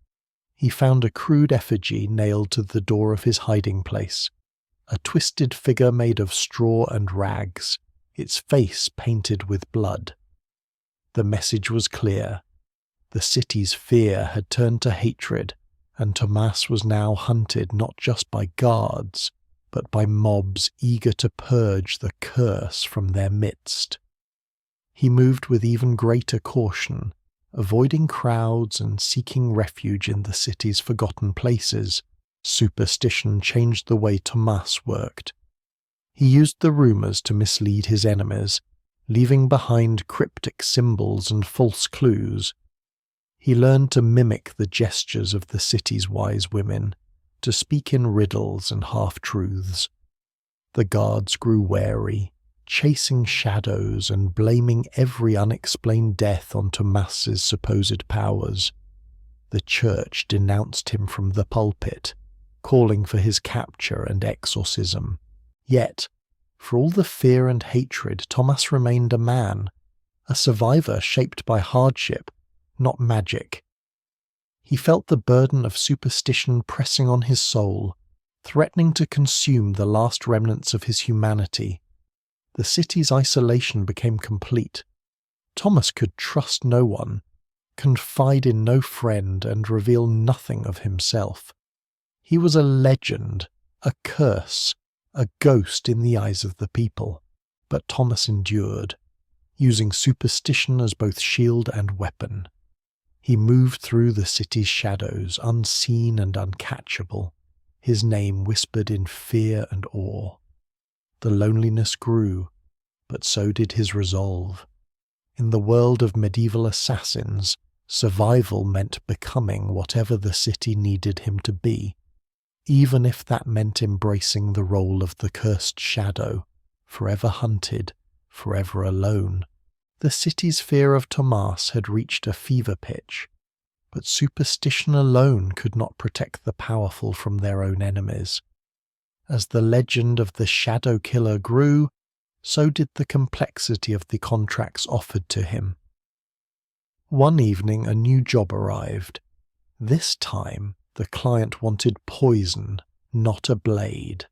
he found a crude effigy nailed to the door of his hiding place, a twisted figure made of straw and rags, its face painted with blood. The message was clear. The city's fear had turned to hatred, and Thomas was now hunted not just by guards, but by mobs eager to purge the curse from their midst. He moved with even greater caution, avoiding crowds and seeking refuge in the city's forgotten places. Superstition changed the way Thomas worked. He used the rumours to mislead his enemies, leaving behind cryptic symbols and false clues. He learned to mimic the gestures of the city's wise women, to speak in riddles and half-truths. The guards grew wary, chasing shadows and blaming every unexplained death on Thomas's supposed powers. The church denounced him from the pulpit, calling for his capture and exorcism. Yet, for all the fear and hatred, Thomas remained a man, a survivor shaped by hardship, not magic. He felt the burden of superstition pressing on his soul, threatening to consume the last remnants of his humanity. The city's isolation became complete. Thomas could trust no one, confide in no friend, and reveal nothing of himself. He was a legend, a curse, a ghost in the eyes of the people, but Thomas endured, using superstition as both shield and weapon. He moved through the city's shadows, unseen and uncatchable, his name whispered in fear and awe. The loneliness grew, but so did his resolve. In the world of medieval assassins, survival meant becoming whatever the city needed him to be, even if that meant embracing the role of the cursed shadow, forever hunted, forever alone. The city's fear of Thomas had reached a fever pitch, but superstition alone could not protect the powerful from their own enemies. As the legend of the shadow killer grew, so did the complexity of the contracts offered to him. One evening a new job arrived. This time the client wanted poison, not a blade.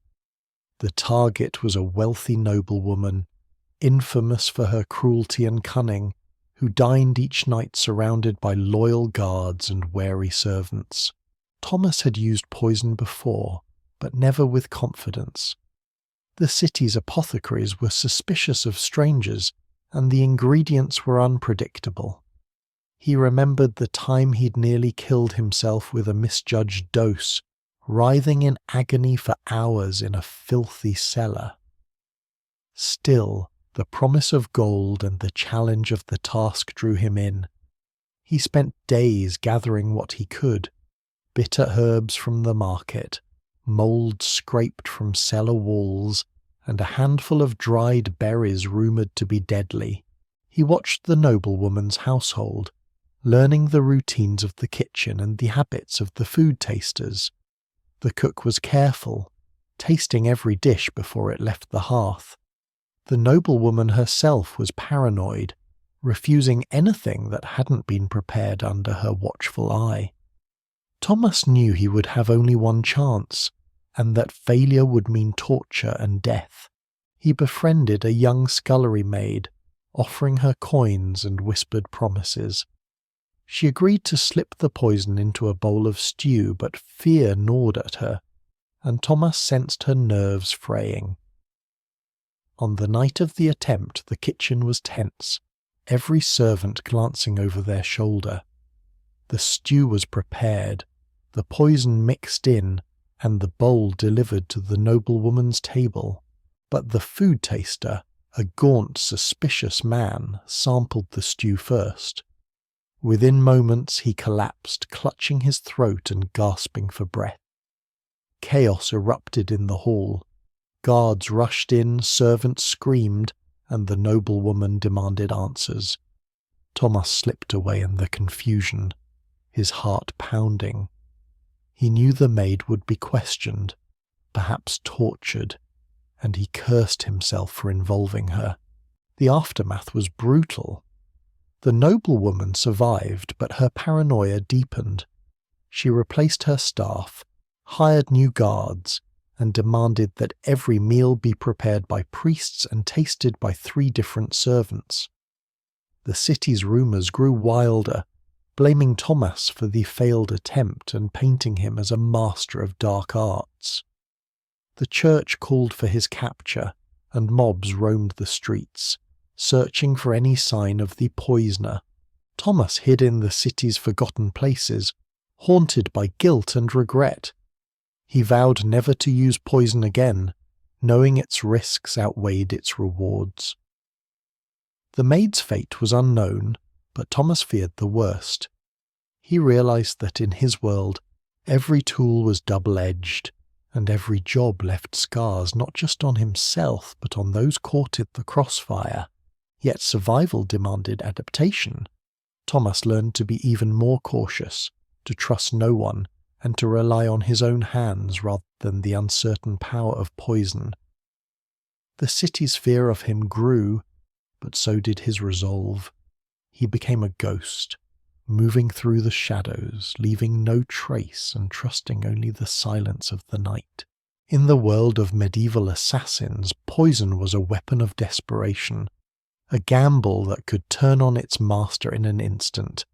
The target was a wealthy noblewoman, infamous for her cruelty and cunning, who dined each night surrounded by loyal guards and wary servants. Thomas had used poison before, but never with confidence. The city's apothecaries were suspicious of strangers, and the ingredients were unpredictable. He remembered the time he'd nearly killed himself with a misjudged dose, writhing in agony for hours in a filthy cellar. Still, the promise of gold and the challenge of the task drew him in. He spent days gathering what he could: bitter herbs from the market, mould scraped from cellar walls, and a handful of dried berries rumoured to be deadly. He watched the noblewoman's household, learning the routines of the kitchen and the habits of the food tasters. The cook was careful, tasting every dish before it left the hearth. The noblewoman herself was paranoid, refusing anything that hadn't been prepared under her watchful eye. Thomas knew he would have only one chance, and that failure would mean torture and death. He befriended a young scullery maid, offering her coins and whispered promises. She agreed to slip the poison into a bowl of stew, but fear gnawed at her, and Thomas sensed her nerves fraying. On the night of the attempt, the kitchen was tense, every servant glancing over their shoulder. The stew was prepared, the poison mixed in, and the bowl delivered to the noblewoman's table. But the food taster, a gaunt, suspicious man, sampled the stew first. Within moments he collapsed, clutching his throat and gasping for breath. Chaos erupted in the hall. Guards rushed in, servants screamed, and the noblewoman demanded answers. Thomas slipped away in the confusion, his heart pounding. He knew the maid would be questioned, perhaps tortured, and he cursed himself for involving her. The aftermath was brutal. The noblewoman survived, but her paranoia deepened. She replaced her staff, hired new guards, and demanded that every meal be prepared by priests and tasted by 3 different servants. The city's rumours grew wilder, blaming Thomas for the failed attempt and painting him as a master of dark arts. The church called for his capture, and mobs roamed the streets, searching for any sign of the poisoner. Thomas hid in the city's forgotten places, haunted by guilt and regret. He vowed never to use poison again, knowing its risks outweighed its rewards. The maid's fate was unknown, but Thomas feared the worst. He realized that in his world, every tool was double-edged, and every job left scars not just on himself but on those caught in the crossfire. Yet survival demanded adaptation. Thomas learned to be even more cautious, to trust no one, and to rely on his own hands rather than the uncertain power of poison. The city's fear of him grew, but so did his resolve. He became a ghost, moving through the shadows, leaving no trace and trusting only the silence of the night. In the world of medieval assassins, poison was a weapon of desperation, a gamble that could turn on its master in an instant.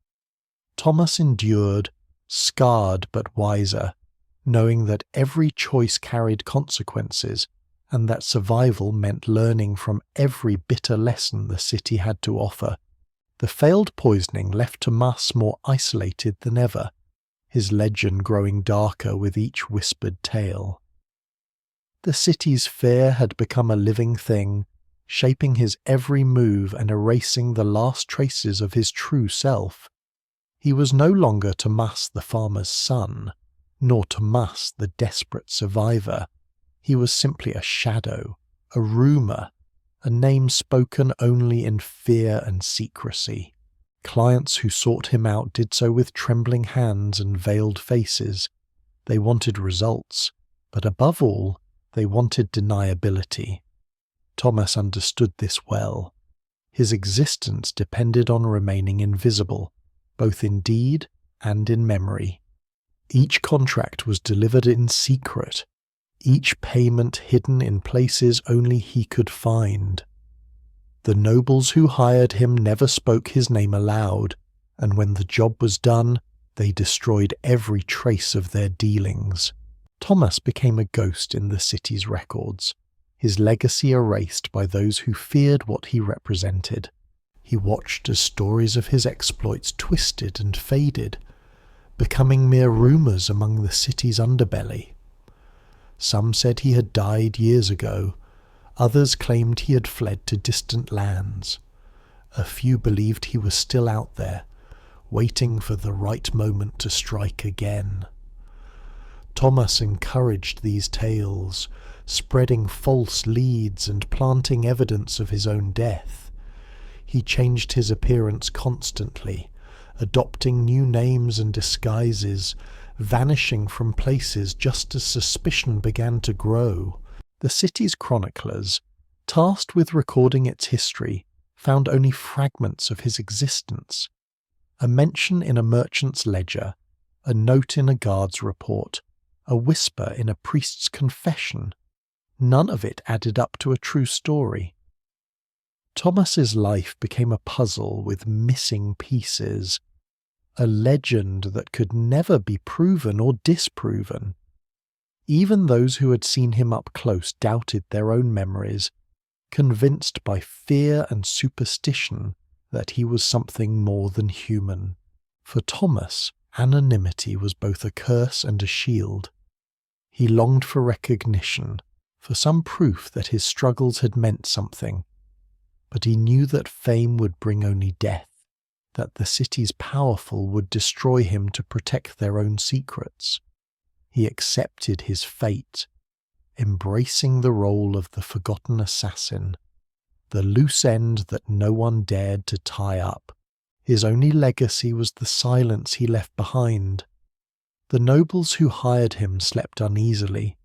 Thomas endured, scarred but wiser, knowing that every choice carried consequences and that survival meant learning from every bitter lesson the city had to offer. The failed poisoning left Thomas more isolated than ever, his legend growing darker with each whispered tale. The city's fear had become a living thing, shaping his every move and erasing the last traces of his true self. He was no longer Thomas the farmer's son, nor Thomas the desperate survivor. He was simply a shadow, a rumour, a name spoken only in fear and secrecy. Clients who sought him out did so with trembling hands and veiled faces. They wanted results, but above all, they wanted deniability. Thomas understood this well. His existence depended on remaining invisible, both in deed and in memory. Each contract was delivered in secret, each payment hidden in places only he could find. The nobles who hired him never spoke his name aloud, and when the job was done, they destroyed every trace of their dealings. Thomas became a ghost in the city's records, his legacy erased by those who feared what he represented. He watched as stories of his exploits twisted and faded, becoming mere rumours among the city's underbelly. Some said he had died years ago, others claimed he had fled to distant lands. A few believed he was still out there, waiting for the right moment to strike again. Thomas encouraged these tales, spreading false leads and planting evidence of his own death. He changed his appearance constantly, adopting new names and disguises, vanishing from places just as suspicion began to grow. The city's chroniclers, tasked with recording its history, found only fragments of his existence. A mention in a merchant's ledger, a note in a guard's report, a whisper in a priest's confession. None of it added up to a true story. Thomas's life became a puzzle with missing pieces, a legend that could never be proven or disproven. Even those who had seen him up close doubted their own memories, convinced by fear and superstition that he was something more than human. For Thomas, anonymity was both a curse and a shield. He longed for recognition, for some proof that his struggles had meant something. But he knew that fame would bring only death, that the city's powerful would destroy him to protect their own secrets. He accepted his fate, embracing the role of the forgotten assassin, the loose end that no one dared to tie up. His only legacy was the silence he left behind. The nobles who hired him slept uneasily,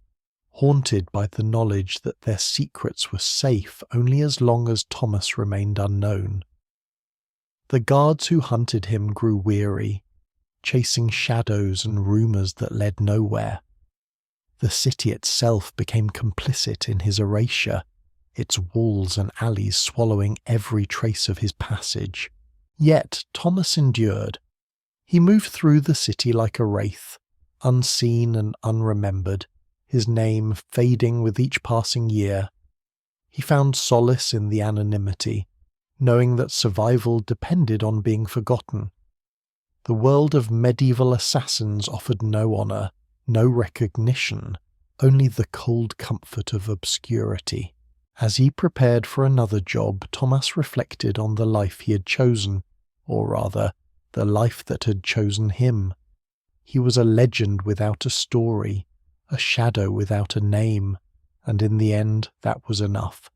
haunted by the knowledge that their secrets were safe only as long as Thomas remained unknown. The guards who hunted him grew weary, chasing shadows and rumours that led nowhere. The city itself became complicit in his erasure, its walls and alleys swallowing every trace of his passage. Yet Thomas endured. He moved through the city like a wraith, unseen and unremembered, his name fading with each passing year. He found solace in the anonymity, knowing that survival depended on being forgotten. The world of medieval assassins offered no honour, no recognition, only the cold comfort of obscurity. As he prepared for another job, Thomas reflected on the life he had chosen, or rather, the life that had chosen him. He was a legend without a story, a shadow without a name, and in the end that was enough.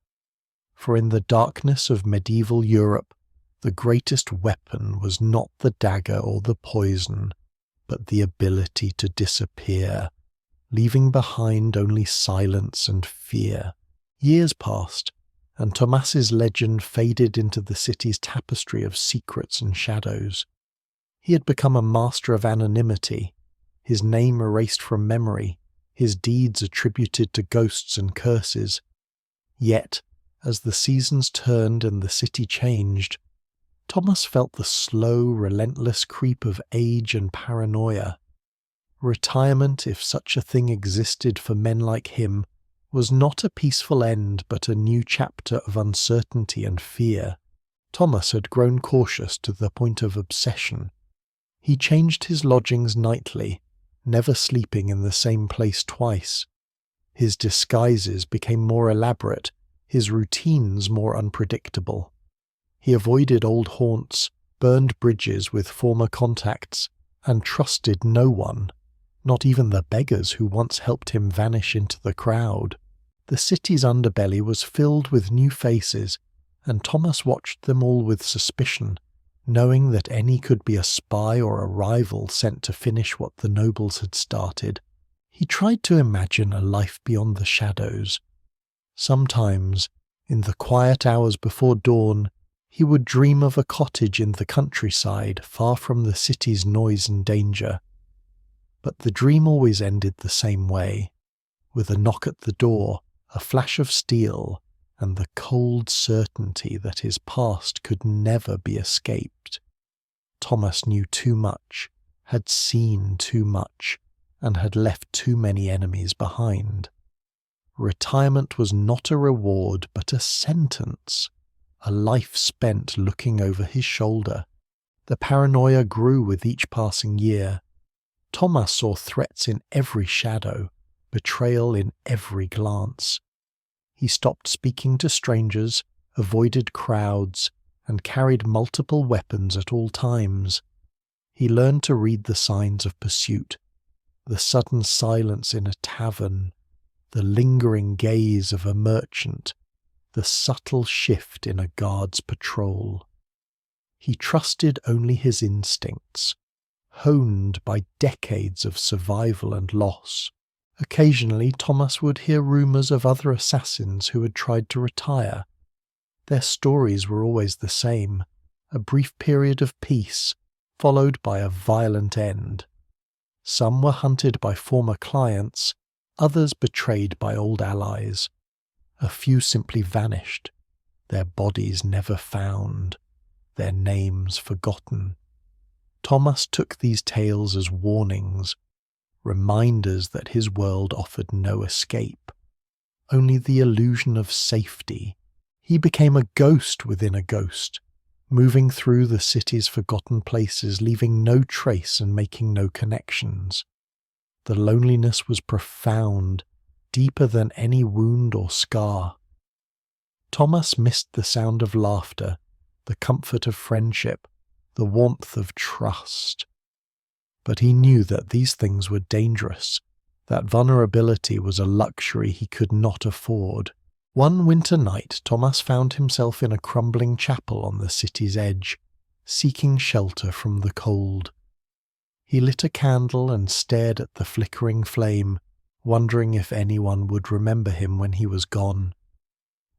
For in the darkness of medieval Europe, the greatest weapon was not the dagger or the poison, but the ability to disappear, leaving behind only silence and fear. Years passed, and Thomas's legend faded into the city's tapestry of secrets and shadows. He had become a master of anonymity, his name erased from memory, his deeds attributed to ghosts and curses. Yet, as the seasons turned and the city changed, Thomas felt the slow, relentless creep of age and paranoia. Retirement, if such a thing existed for men like him, was not a peaceful end but a new chapter of uncertainty and fear. Thomas had grown cautious to the point of obsession. He changed his lodgings nightly, never sleeping in the same place twice. His disguises became more elaborate, his routines more unpredictable. He avoided old haunts, burned bridges with former contacts, and trusted no one, not even the beggars who once helped him vanish into the crowd. The city's underbelly was filled with new faces, and Thomas watched them all with suspicion, knowing that any could be a spy or a rival sent to finish what the nobles had started. He tried to imagine a life beyond the shadows. Sometimes, in the quiet hours before dawn, he would dream of a cottage in the countryside, far from the city's noise and danger. But the dream always ended the same way, with a knock at the door, a flash of steel, and the cold certainty that his past could never be escaped. Thomas knew too much, had seen too much, and had left too many enemies behind. Retirement was not a reward but a sentence, a life spent looking over his shoulder. The paranoia grew with each passing year. Thomas saw threats in every shadow, betrayal in every glance. He stopped speaking to strangers, avoided crowds, and carried multiple weapons at all times. He learned to read the signs of pursuit, the sudden silence in a tavern, the lingering gaze of a merchant, the subtle shift in a guard's patrol. He trusted only his instincts, honed by decades of survival and loss. Occasionally, Thomas would hear rumours of other assassins who had tried to retire. Their stories were always the same, a brief period of peace, followed by a violent end. Some were hunted by former clients, others betrayed by old allies. A few simply vanished, their bodies never found, their names forgotten. Thomas took these tales as warnings, reminders that his world offered no escape, only the illusion of safety. He became a ghost within a ghost, moving through the city's forgotten places, leaving no trace and making no connections. The loneliness was profound, deeper than any wound or scar. Thomas missed the sound of laughter, the comfort of friendship, the warmth of trust. But he knew that these things were dangerous, that vulnerability was a luxury he could not afford. One winter night, Thomas found himself in a crumbling chapel on the city's edge, seeking shelter from the cold. He lit a candle and stared at the flickering flame, wondering if anyone would remember him when he was gone.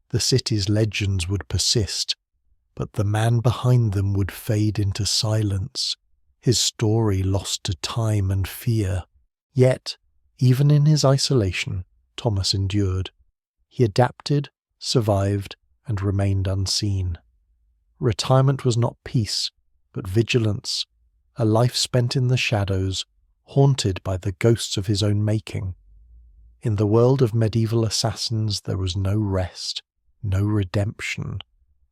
The city's legends would persist, but the man behind them would fade into silence, his story lost to time and fear. Yet, even in his isolation, Thomas endured. He adapted, survived, and remained unseen. Retirement was not peace, but vigilance, a life spent in the shadows, haunted by the ghosts of his own making. In the world of medieval assassins there was no rest, no redemption,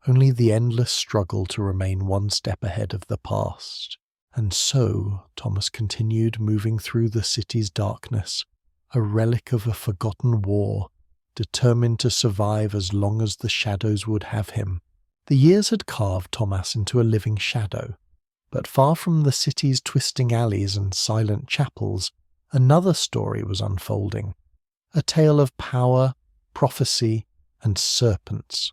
only the endless struggle to remain one step ahead of the past. And so Thomas continued moving through the city's darkness, a relic of a forgotten war, determined to survive as long as the shadows would have him. The years had carved Thomas into a living shadow, but far from the city's twisting alleys and silent chapels, another story was unfolding, a tale of power, prophecy, and serpents.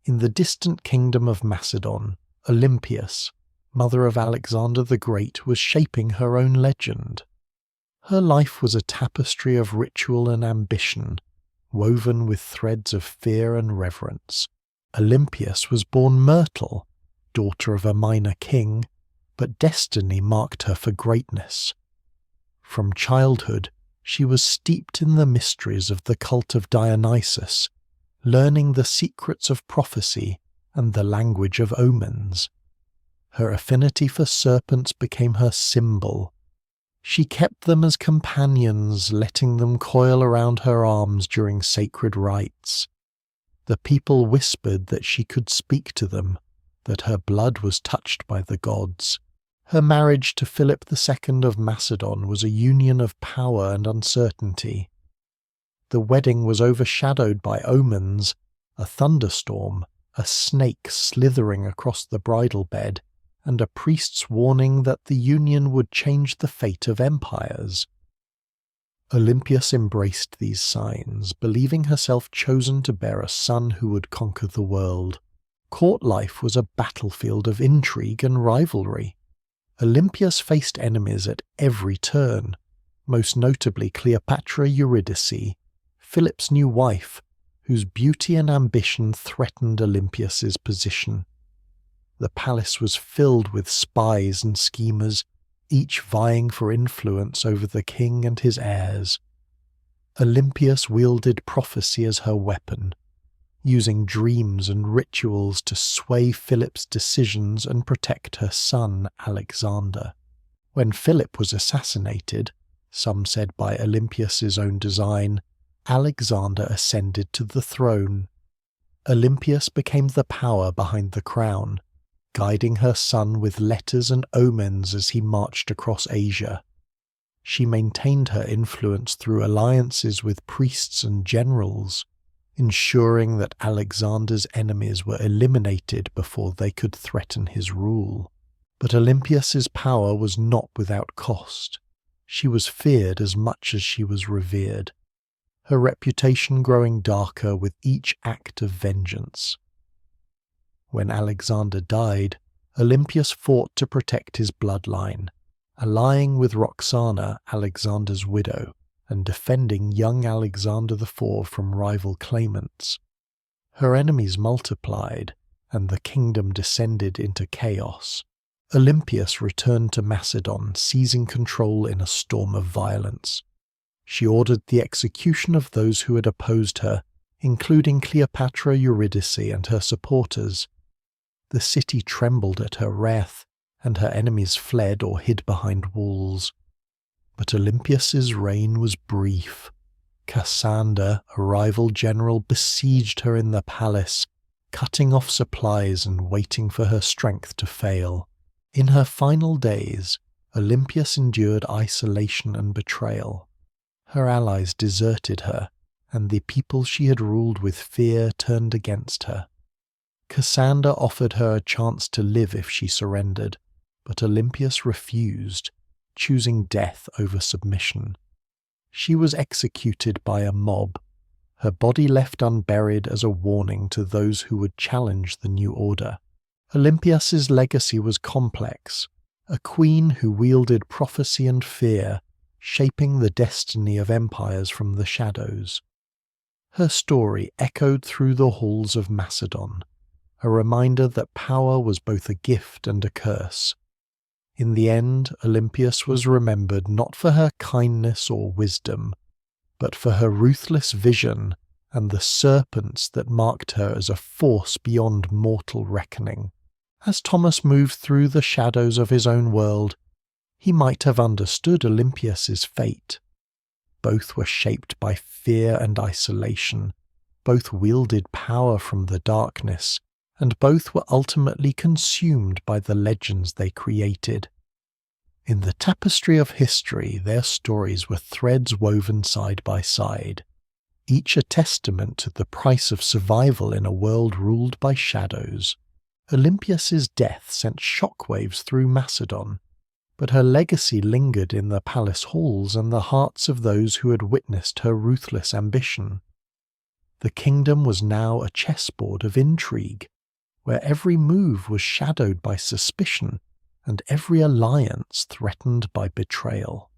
In the distant kingdom of Macedon, Olympias, mother of Alexander the Great, was shaping her own legend. Her life was a tapestry of ritual and ambition, woven with threads of fear and reverence. Olympias was born Myrtle, daughter of a minor king, but destiny marked her for greatness. From childhood, she was steeped in the mysteries of the cult of Dionysus, learning the secrets of prophecy and the language of omens. Her affinity for serpents became her symbol. She kept them as companions, letting them coil around her arms during sacred rites. The people whispered that she could speak to them, that her blood was touched by the gods. Her marriage to Philip II of Macedon was a union of power and uncertainty. The wedding was overshadowed by omens, a thunderstorm, a snake slithering across the bridal bed, and a priest's warning that the union would change the fate of empires. Olympias embraced these signs, believing herself chosen to bear a son who would conquer the world. Court life was a battlefield of intrigue and rivalry. Olympias faced enemies at every turn, most notably Cleopatra Eurydice, Philip's new wife, whose beauty and ambition threatened Olympias's position. The palace was filled with spies and schemers, each vying for influence over the king and his heirs. Olympias wielded prophecy as her weapon, using dreams and rituals to sway Philip's decisions and protect her son, Alexander. When Philip was assassinated, some said by Olympias's own design, Alexander ascended to the throne. Olympias became the power behind the crown, guiding her son with letters and omens as he marched across Asia. She maintained her influence through alliances with priests and generals, ensuring that Alexander's enemies were eliminated before they could threaten his rule. But Olympias's power was not without cost. She was feared as much as she was revered, her reputation growing darker with each act of vengeance. When Alexander died, Olympias fought to protect his bloodline, allying with Roxana, Alexander's widow, and defending young Alexander IV from rival claimants. Her enemies multiplied, and the kingdom descended into chaos. Olympias returned to Macedon, seizing control in a storm of violence. She ordered the execution of those who had opposed her, including Cleopatra Eurydice and her supporters. The city trembled at her wrath, and her enemies fled or hid behind walls. But Olympias's reign was brief. Cassander, a rival general, besieged her in the palace, cutting off supplies and waiting for her strength to fail. In her final days, Olympias endured isolation and betrayal. Her allies deserted her, and the people she had ruled with fear turned against her. Cassander offered her a chance to live if she surrendered, but Olympias refused, choosing death over submission. She was executed by a mob, her body left unburied as a warning to those who would challenge the new order. Olympias's legacy was complex, a queen who wielded prophecy and fear, shaping the destiny of empires from the shadows. Her story echoed through the halls of Macedon, a reminder that power was both a gift and a curse. In the end, Olympias was remembered not for her kindness or wisdom, but for her ruthless vision and the serpents that marked her as a force beyond mortal reckoning. As Thomas moved through the shadows of his own world, he might have understood Olympias's fate. Both were shaped by fear and isolation, both wielded power from the darkness, and both were ultimately consumed by the legends they created. In the tapestry of history, their stories were threads woven side by side, each a testament to the price of survival in a world ruled by shadows. Olympias's death sent shockwaves through Macedon, but her legacy lingered in the palace halls and the hearts of those who had witnessed her ruthless ambition. The kingdom was now a chessboard of intrigue, where every move was shadowed by suspicion and every alliance threatened by betrayal.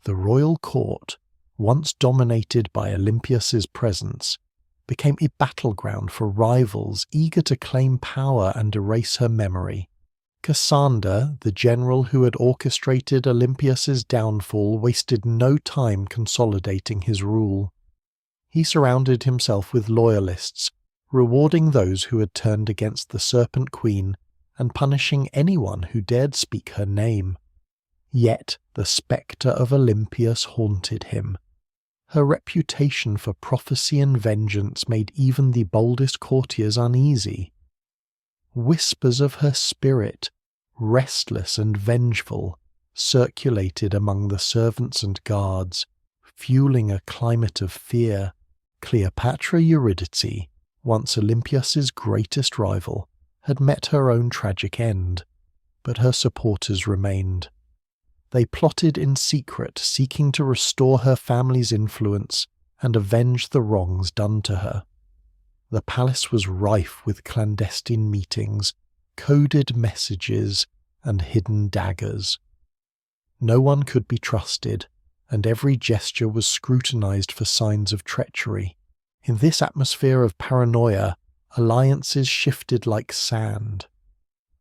The royal court, once dominated by Olympias's presence, became a battleground for rivals eager to claim power and erase her memory. Cassander, the general who had orchestrated Olympias's downfall, wasted no time consolidating his rule. He surrounded himself with loyalists, rewarding those who had turned against the Serpent Queen and punishing anyone who dared speak her name. Yet the spectre of Olympias haunted him. Her reputation for prophecy and vengeance made even the boldest courtiers uneasy. Whispers of her spirit, restless and vengeful, circulated among the servants and guards, fueling a climate of fear. Cleopatra Eurydice, once Olympias's greatest rival, had met her own tragic end, but her supporters remained. They plotted in secret, seeking to restore her family's influence and avenge the wrongs done to her. The palace was rife with clandestine meetings, coded messages, and hidden daggers. No one could be trusted, and every gesture was scrutinized for signs of treachery. In this atmosphere of paranoia, alliances shifted like sand.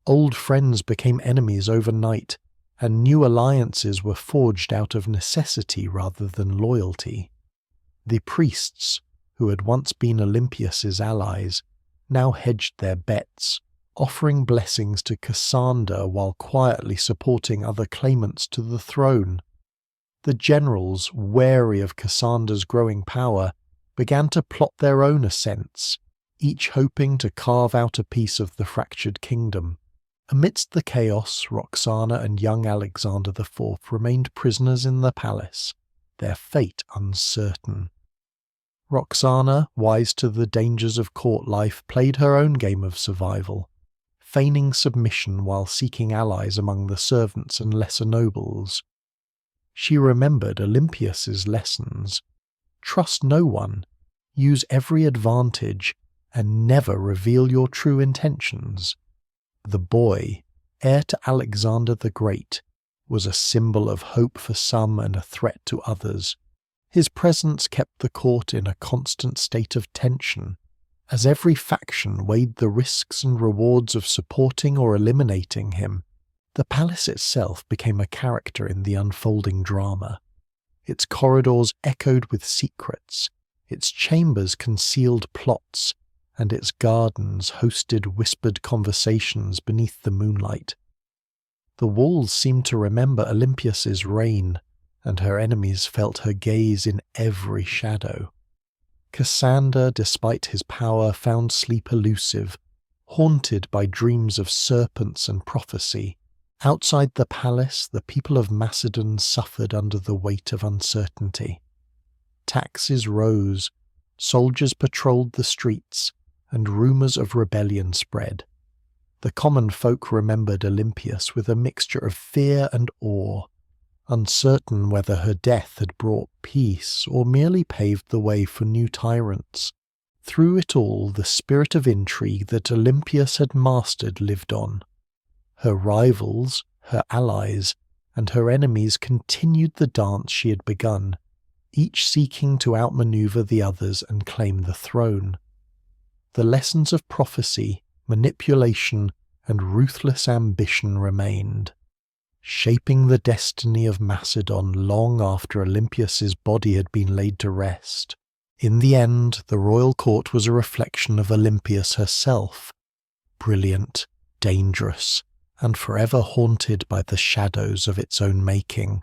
Old friends became enemies overnight, and new alliances were forged out of necessity rather than loyalty. The priests, who had once been Olympias's allies, now hedged their bets, offering blessings to Cassander while quietly supporting other claimants to the throne. The generals, wary of Cassander's growing power, began to plot their own ascents, each hoping to carve out a piece of the fractured kingdom. Amidst the chaos, Roxana and young Alexander IV remained prisoners in the palace, their fate uncertain. Roxana, wise to the dangers of court life, played her own game of survival, feigning submission while seeking allies among the servants and lesser nobles. She remembered Olympias's lessons. Trust no one, use every advantage, and never reveal your true intentions. The boy, heir to Alexander the Great, was a symbol of hope for some and a threat to others. His presence kept the court in a constant state of tension, as every faction weighed the risks and rewards of supporting or eliminating him. The palace itself became a character in the unfolding drama. Its corridors echoed with secrets, its chambers concealed plots, and its gardens hosted whispered conversations beneath the moonlight. The walls seemed to remember Olympias's reign, and her enemies felt her gaze in every shadow. Cassander, despite his power, found sleep elusive, haunted by dreams of serpents and prophecy. Outside the palace, the people of Macedon suffered under the weight of uncertainty. Taxes rose, soldiers patrolled the streets, and rumours of rebellion spread. The common folk remembered Olympias with a mixture of fear and awe, uncertain whether her death had brought peace or merely paved the way for new tyrants. Through it all, the spirit of intrigue that Olympias had mastered lived on. Her rivals, her allies, and her enemies continued the dance she had begun, each seeking to outmaneuver the others and claim the throne. The lessons of prophecy, manipulation, and ruthless ambition remained, shaping the destiny of Macedon long after Olympias's body had been laid to rest. In the end, the royal court was a reflection of Olympias herself, brilliant, dangerous, and forever haunted by the shadows of its own making.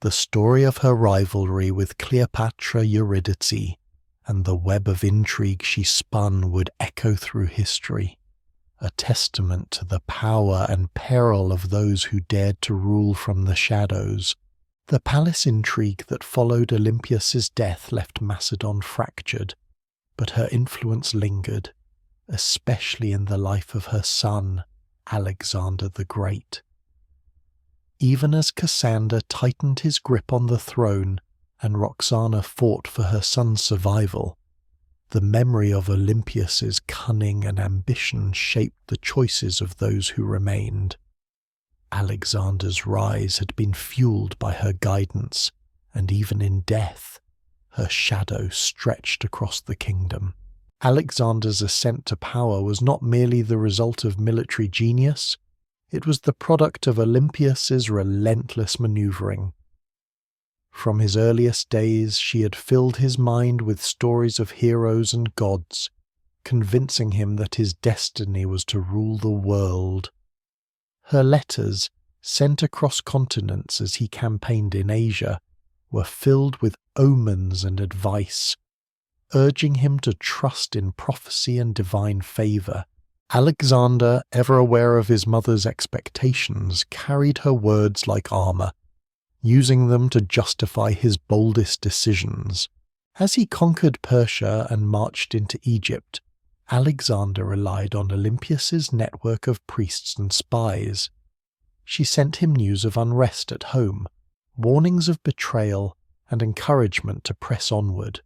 The story of her rivalry with Cleopatra Eurydice and the web of intrigue she spun would echo through history, a testament to the power and peril of those who dared to rule from the shadows. The palace intrigue that followed Olympias's death left Macedon fractured, but her influence lingered, especially in the life of her son, Alexander the Great. Even as Cassander tightened his grip on the throne and Roxana fought for her son's survival, the memory of Olympias's cunning and ambition shaped the choices of those who remained. Alexander's rise had been fueled by her guidance, and even in death, her shadow stretched across the kingdom. Alexander's ascent to power was not merely the result of military genius, it was the product of Olympias's relentless maneuvering. From his earliest days, she had filled his mind with stories of heroes and gods, convincing him that his destiny was to rule the world. Her letters, sent across continents as he campaigned in Asia, were filled with omens and advice, urging him to trust in prophecy and divine favour. Alexander, ever aware of his mother's expectations, carried her words like armour, using them to justify his boldest decisions. As he conquered Persia and marched into Egypt, Alexander relied on Olympias's network of priests and spies. She sent him news of unrest at home, warnings of betrayal, and encouragement to press onward.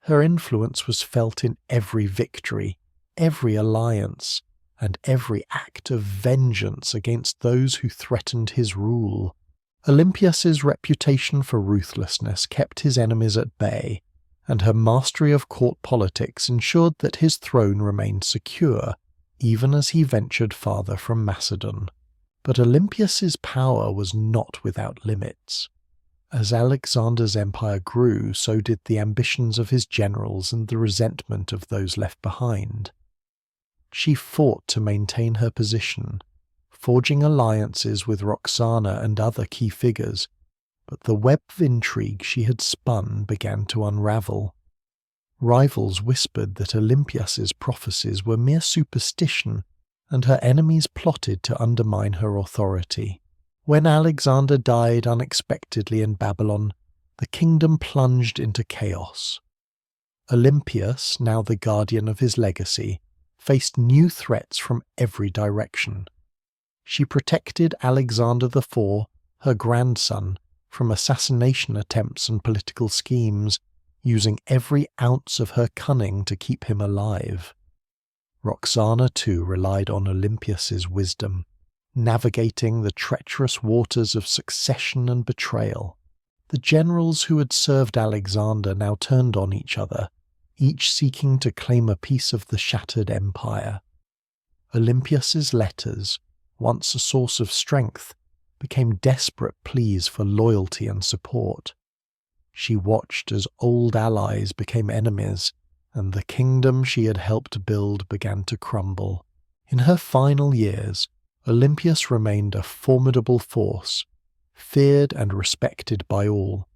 Her influence was felt in every victory, every alliance, and every act of vengeance against those who threatened his rule. Olympias's reputation for ruthlessness kept his enemies at bay, and her mastery of court politics ensured that his throne remained secure, even as he ventured farther from Macedon. But Olympias's power was not without limits. As Alexander's empire grew, so did the ambitions of his generals and the resentment of those left behind. She fought to maintain her position, forging alliances with Roxana and other key figures, but the web of intrigue she had spun began to unravel. Rivals whispered that Olympias's prophecies were mere superstition, and her enemies plotted to undermine her authority. When Alexander died unexpectedly in Babylon, the kingdom plunged into chaos. Olympias, now the guardian of his legacy, faced new threats from every direction. She protected Alexander IV, her grandson, from assassination attempts and political schemes, using every ounce of her cunning to keep him alive. Roxana too relied on Olympias's wisdom, navigating the treacherous waters of succession and betrayal. The generals who had served Alexander now turned on each other, each seeking to claim a piece of the shattered empire. Olympias's letters, once a source of strength, became desperate pleas for loyalty and support. She watched as old allies became enemies, and the kingdom she had helped build began to crumble. In her final years, Olympias remained a formidable force, feared and respected by all.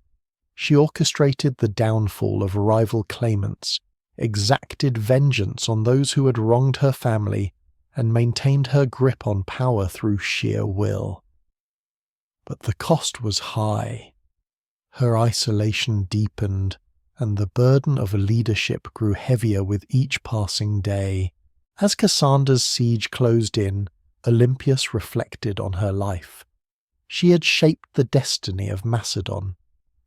She orchestrated the downfall of rival claimants, exacted vengeance on those who had wronged her family, and maintained her grip on power through sheer will. But the cost was high. Her isolation deepened, and the burden of leadership grew heavier with each passing day. As Cassandra's siege closed in, Olympias reflected on her life. She had shaped the destiny of Macedon,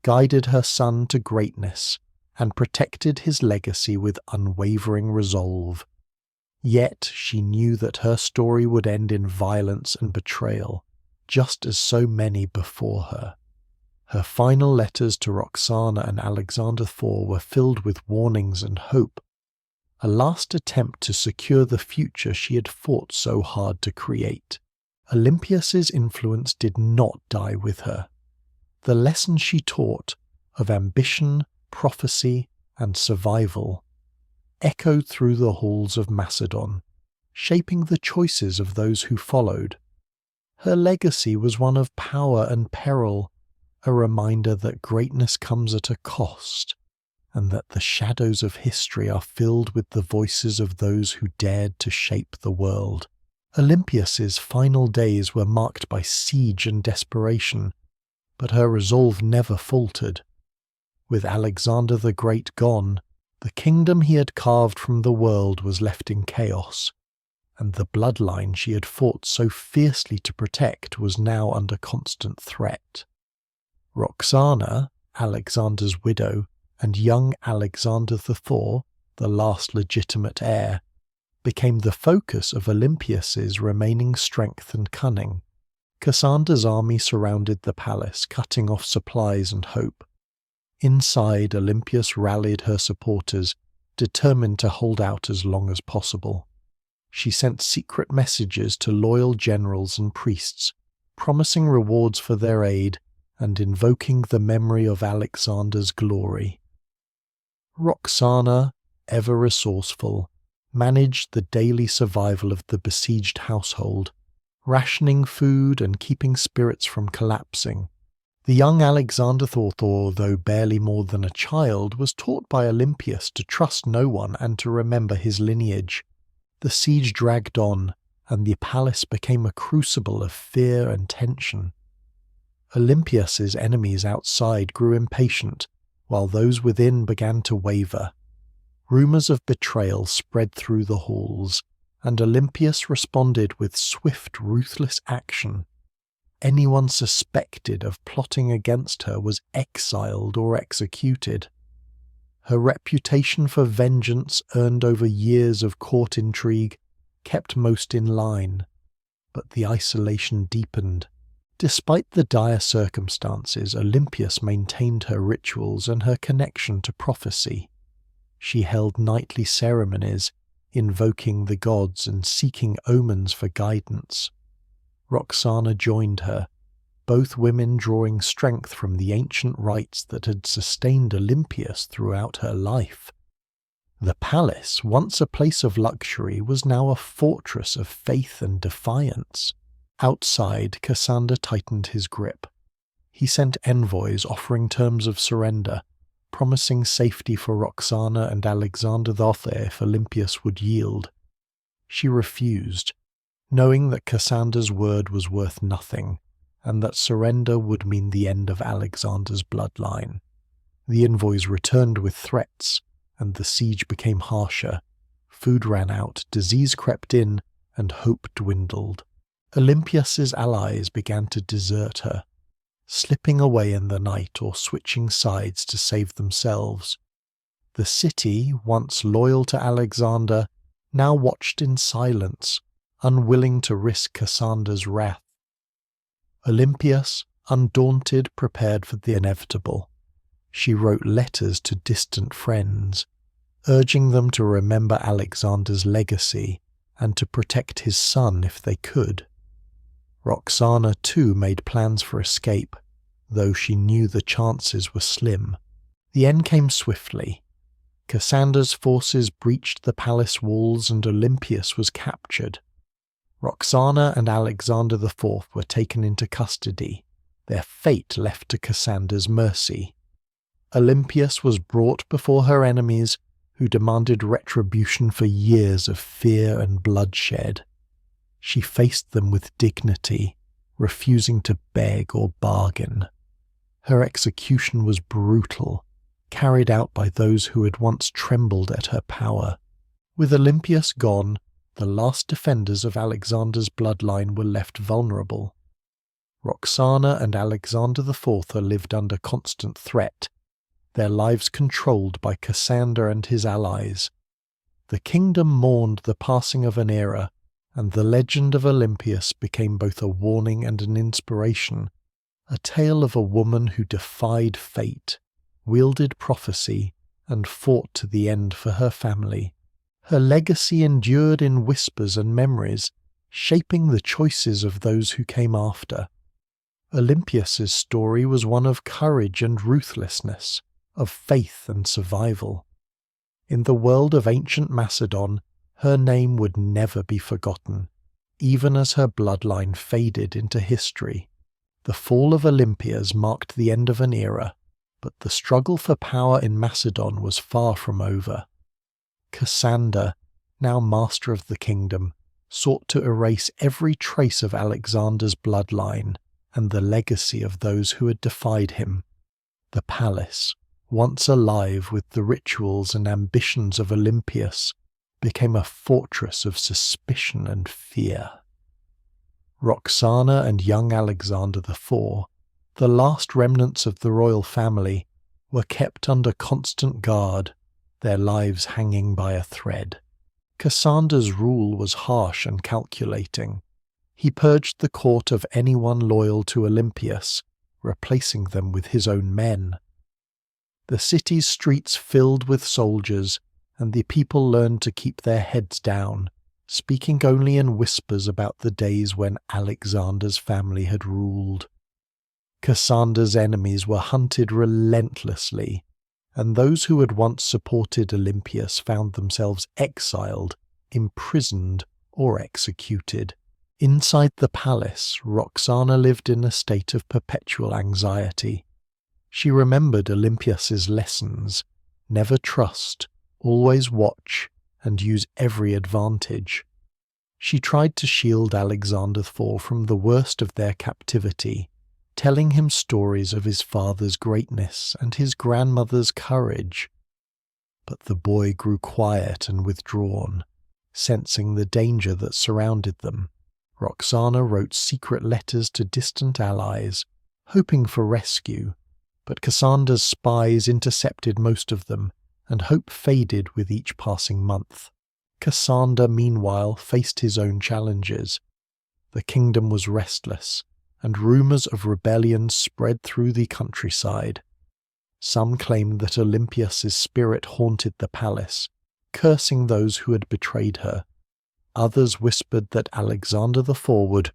guided her son to greatness, and protected his legacy with unwavering resolve. Yet she knew that her story would end in violence and betrayal, just as so many before her. Her final letters to Roxana and Alexander IV were filled with warnings and hope, a last attempt to secure the future she had fought so hard to create. Olympias's influence did not die with her. The lessons she taught of ambition, prophecy, and survival echoed through the halls of Macedon, shaping the choices of those who followed. Her legacy was one of power and peril, a reminder that greatness comes at a cost, and that the shadows of history are filled with the voices of those who dared to shape the world. Olympias's final days were marked by siege and desperation, but her resolve never faltered. With Alexander the Great gone, the kingdom he had carved from the world was left in chaos, and the bloodline she had fought so fiercely to protect was now under constant threat. Roxana, Alexander's widow, and young Alexander IV, the last legitimate heir, became the focus of Olympias's remaining strength and cunning. Cassandra's army surrounded the palace, cutting off supplies and hope. Inside, Olympias rallied her supporters, determined to hold out as long as possible. She sent secret messages to loyal generals and priests, promising rewards for their aid and invoking the memory of Alexander's glory. Roxana, ever resourceful, managed the daily survival of the besieged household, rationing food and keeping spirits from collapsing. The young Alexander Thorthor, though barely more than a child, was taught by Olympias to trust no one and to remember his lineage. The siege dragged on, and the palace became a crucible of fear and tension. Olympias's enemies outside grew impatient, while those within began to waver. Rumours of betrayal spread through the halls, and Olympias responded with swift, ruthless action. Anyone suspected of plotting against her was exiled or executed. Her reputation for vengeance, earned over years of court intrigue, kept most in line, but the isolation deepened. Despite the dire circumstances, Olympias maintained her rituals and her connection to prophecy. She held nightly ceremonies, invoking the gods and seeking omens for guidance. Roxana joined her, both women drawing strength from the ancient rites that had sustained Olympias throughout her life. The palace, once a place of luxury, was now a fortress of faith and defiance. Outside, Cassander tightened his grip. He sent envoys offering terms of surrender, promising safety for Roxana and Alexander Thother if Olympias would yield. She refused, knowing that Cassander's word was worth nothing, and that surrender would mean the end of Alexander's bloodline. The envoys returned with threats, and the siege became harsher. Food ran out, disease crept in, and hope dwindled. Olympias's allies began to desert her, slipping away in the night or switching sides to save themselves. The city, once loyal to Alexander, now watched in silence, unwilling to risk Cassander's wrath. Olympias, undaunted, prepared for the inevitable. She wrote letters to distant friends, urging them to remember Alexander's legacy and to protect his son if they could. Roxana too made plans for escape, though she knew the chances were slim. The end came swiftly. Cassander's forces breached the palace walls and Olympias was captured. Roxana and Alexander IV were taken into custody, their fate left to Cassander's mercy. Olympias was brought before her enemies, who demanded retribution for years of fear and bloodshed. She faced them with dignity, refusing to beg or bargain. Her execution was brutal, carried out by those who had once trembled at her power. With Olympias gone, the last defenders of Alexander's bloodline were left vulnerable. Roxana and Alexander IV lived under constant threat, their lives controlled by Cassander and his allies. The kingdom mourned the passing of an era, and the legend of Olympias became both a warning and an inspiration, a tale of a woman who defied fate, wielded prophecy, and fought to the end for her family. Her legacy endured in whispers and memories, shaping the choices of those who came after. Olympias's story was one of courage and ruthlessness, of faith and survival. In the world of ancient Macedon, her name would never be forgotten, even as her bloodline faded into history. The fall of Olympias marked the end of an era, but the struggle for power in Macedon was far from over. Cassander, now master of the kingdom, sought to erase every trace of Alexander's bloodline and the legacy of those who had defied him. The palace, once alive with the rituals and ambitions of Olympias, became a fortress of suspicion and fear. Roxana and young Alexander IV, the last remnants of the royal family, were kept under constant guard, their lives hanging by a thread. Cassander's rule was harsh and calculating. He purged the court of anyone loyal to Olympias, replacing them with his own men. The city's streets filled with soldiers, and the people learned to keep their heads down, speaking only in whispers about the days when Alexander's family had ruled. Cassander's enemies were hunted relentlessly, and those who had once supported Olympias found themselves exiled, imprisoned, or executed. Inside the palace, Roxana lived in a state of perpetual anxiety. She remembered Olympias's lessons: never trust, always watch, and use every advantage. She tried to shield Alexander IV from the worst of their captivity, telling him stories of his father's greatness and his grandmother's courage. But the boy grew quiet and withdrawn, sensing the danger that surrounded them. Roxana wrote secret letters to distant allies, hoping for rescue, but Cassandra's spies intercepted most of them, and hope faded with each passing month. Cassandra, meanwhile, faced his own challenges. The kingdom was restless, and rumours of rebellion spread through the countryside. Some claimed that Olympias's spirit haunted the palace, cursing those who had betrayed her. Others whispered that Alexander IV would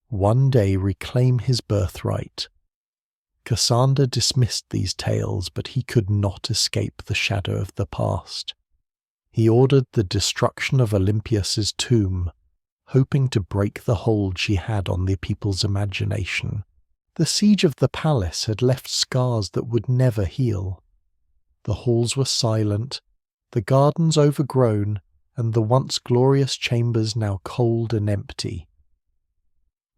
one day reclaim his birthright. Cassandra dismissed these tales, but he could not escape the shadow of the past. He ordered the destruction of Olympias's tomb, hoping to break the hold she had on the people's imagination. The siege of the palace had left scars that would never heal. The halls were silent, the gardens overgrown, and the once glorious chambers now cold and empty.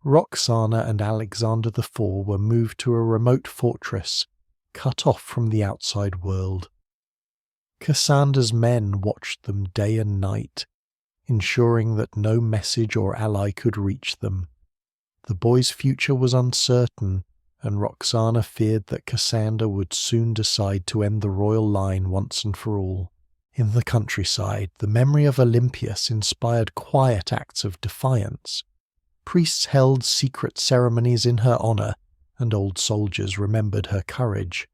Roxana and Alexander IV were moved to a remote fortress, cut off from the outside world. Cassandra's men watched them day and night, ensuring that no message or ally could reach them. The boy's future was uncertain, and Roxana feared that Cassandra would soon decide to end the royal line once and for all. In the countryside, the memory of Olympias inspired quiet acts of defiance. Priests held secret ceremonies in her honour, and old soldiers remembered her courage.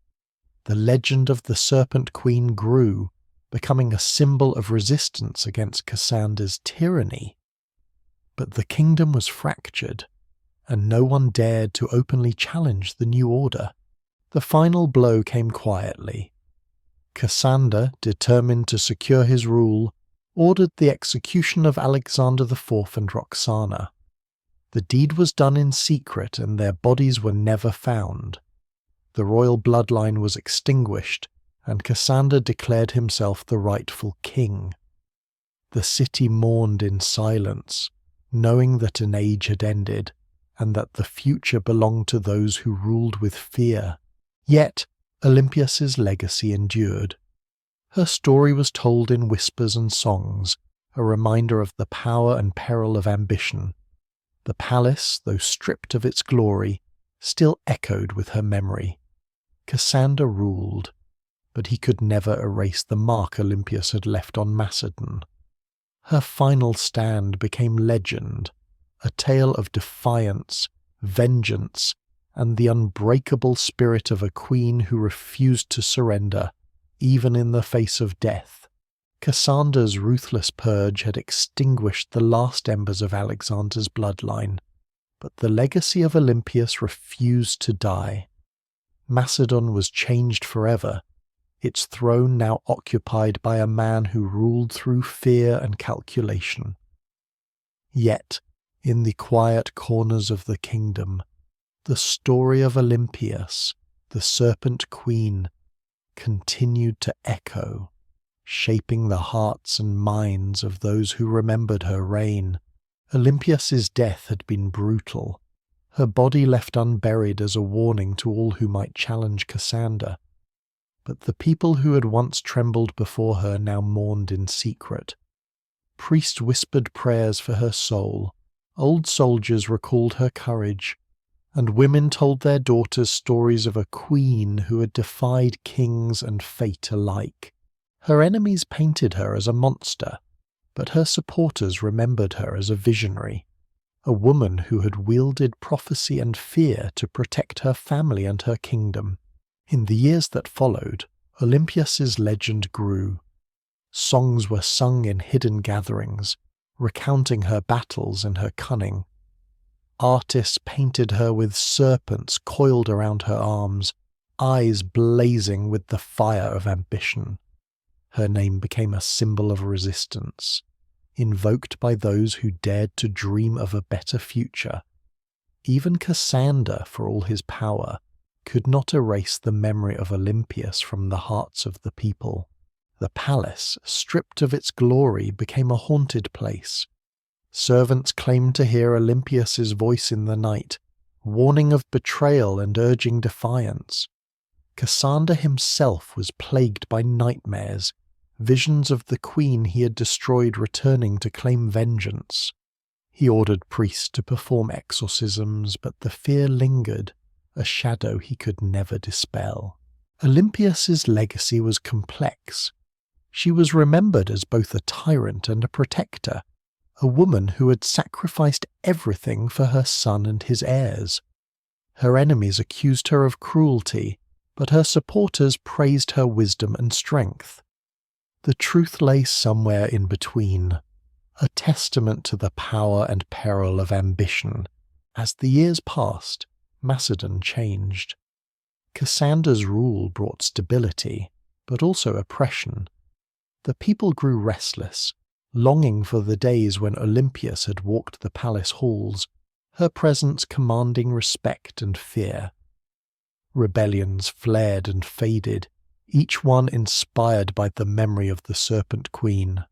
The legend of the Serpent Queen grew, becoming a symbol of resistance against Cassandra's tyranny. But the kingdom was fractured, and no one dared to openly challenge the new order. The final blow came quietly. Cassandra, determined to secure his rule, ordered the execution of Alexander IV and Roxana. The deed was done in secret, and their bodies were never found. The royal bloodline was extinguished, and Cassandra declared himself the rightful king. The city mourned in silence, knowing that an age had ended, and that the future belonged to those who ruled with fear. Yet Olympias's legacy endured. Her story was told in whispers and songs, a reminder of the power and peril of ambition. The palace, though stripped of its glory, still echoed with her memory. Cassandra ruled, but he could never erase the mark Olympias had left on Macedon. Her final stand became legend, a tale of defiance, vengeance, and the unbreakable spirit of a queen who refused to surrender, even in the face of death. Cassandra's ruthless purge had extinguished the last embers of Alexander's bloodline, but the legacy of Olympias refused to die. Macedon was changed forever, its throne now occupied by a man who ruled through fear and calculation. Yet, in the quiet corners of the kingdom, the story of Olympias, the Serpent Queen, continued to echo, shaping the hearts and minds of those who remembered her reign. Olympias's death had been brutal, her body left unburied as a warning to all who might challenge Cassandra. But the people who had once trembled before her now mourned in secret. Priests whispered prayers for her soul, old soldiers recalled her courage, and women told their daughters stories of a queen who had defied kings and fate alike. Her enemies painted her as a monster, but her supporters remembered her as a visionary, a woman who had wielded prophecy and fear to protect her family and her kingdom. In the years that followed, Olympias's legend grew. Songs were sung in hidden gatherings, recounting her battles and her cunning. Artists painted her with serpents coiled around her arms, eyes blazing with the fire of ambition. Her name became a symbol of resistance. invoked by those who dared to dream of a better future. Even Cassander, for all his power, could not erase the memory of Olympias from the hearts of the people. The palace, stripped of its glory, became a haunted place. Servants claimed to hear Olympias's voice in the night, warning of betrayal and urging defiance. Cassander himself was plagued by nightmares, visions of the queen he had destroyed returning to claim vengeance. He ordered priests to perform exorcisms, but the fear lingered, a shadow he could never dispel. Olympias's legacy was complex. She was remembered as both a tyrant and a protector, a woman who had sacrificed everything for her son and his heirs. Her enemies accused her of cruelty, but her supporters praised her wisdom and strength. The truth lay somewhere in between, a testament to the power and peril of ambition. As the years passed, Macedon changed. Cassander's rule brought stability, but also oppression. The people grew restless, longing for the days when Olympias had walked the palace halls, her presence commanding respect and fear. Rebellions flared and faded, each one inspired by the memory of the Serpent Queen.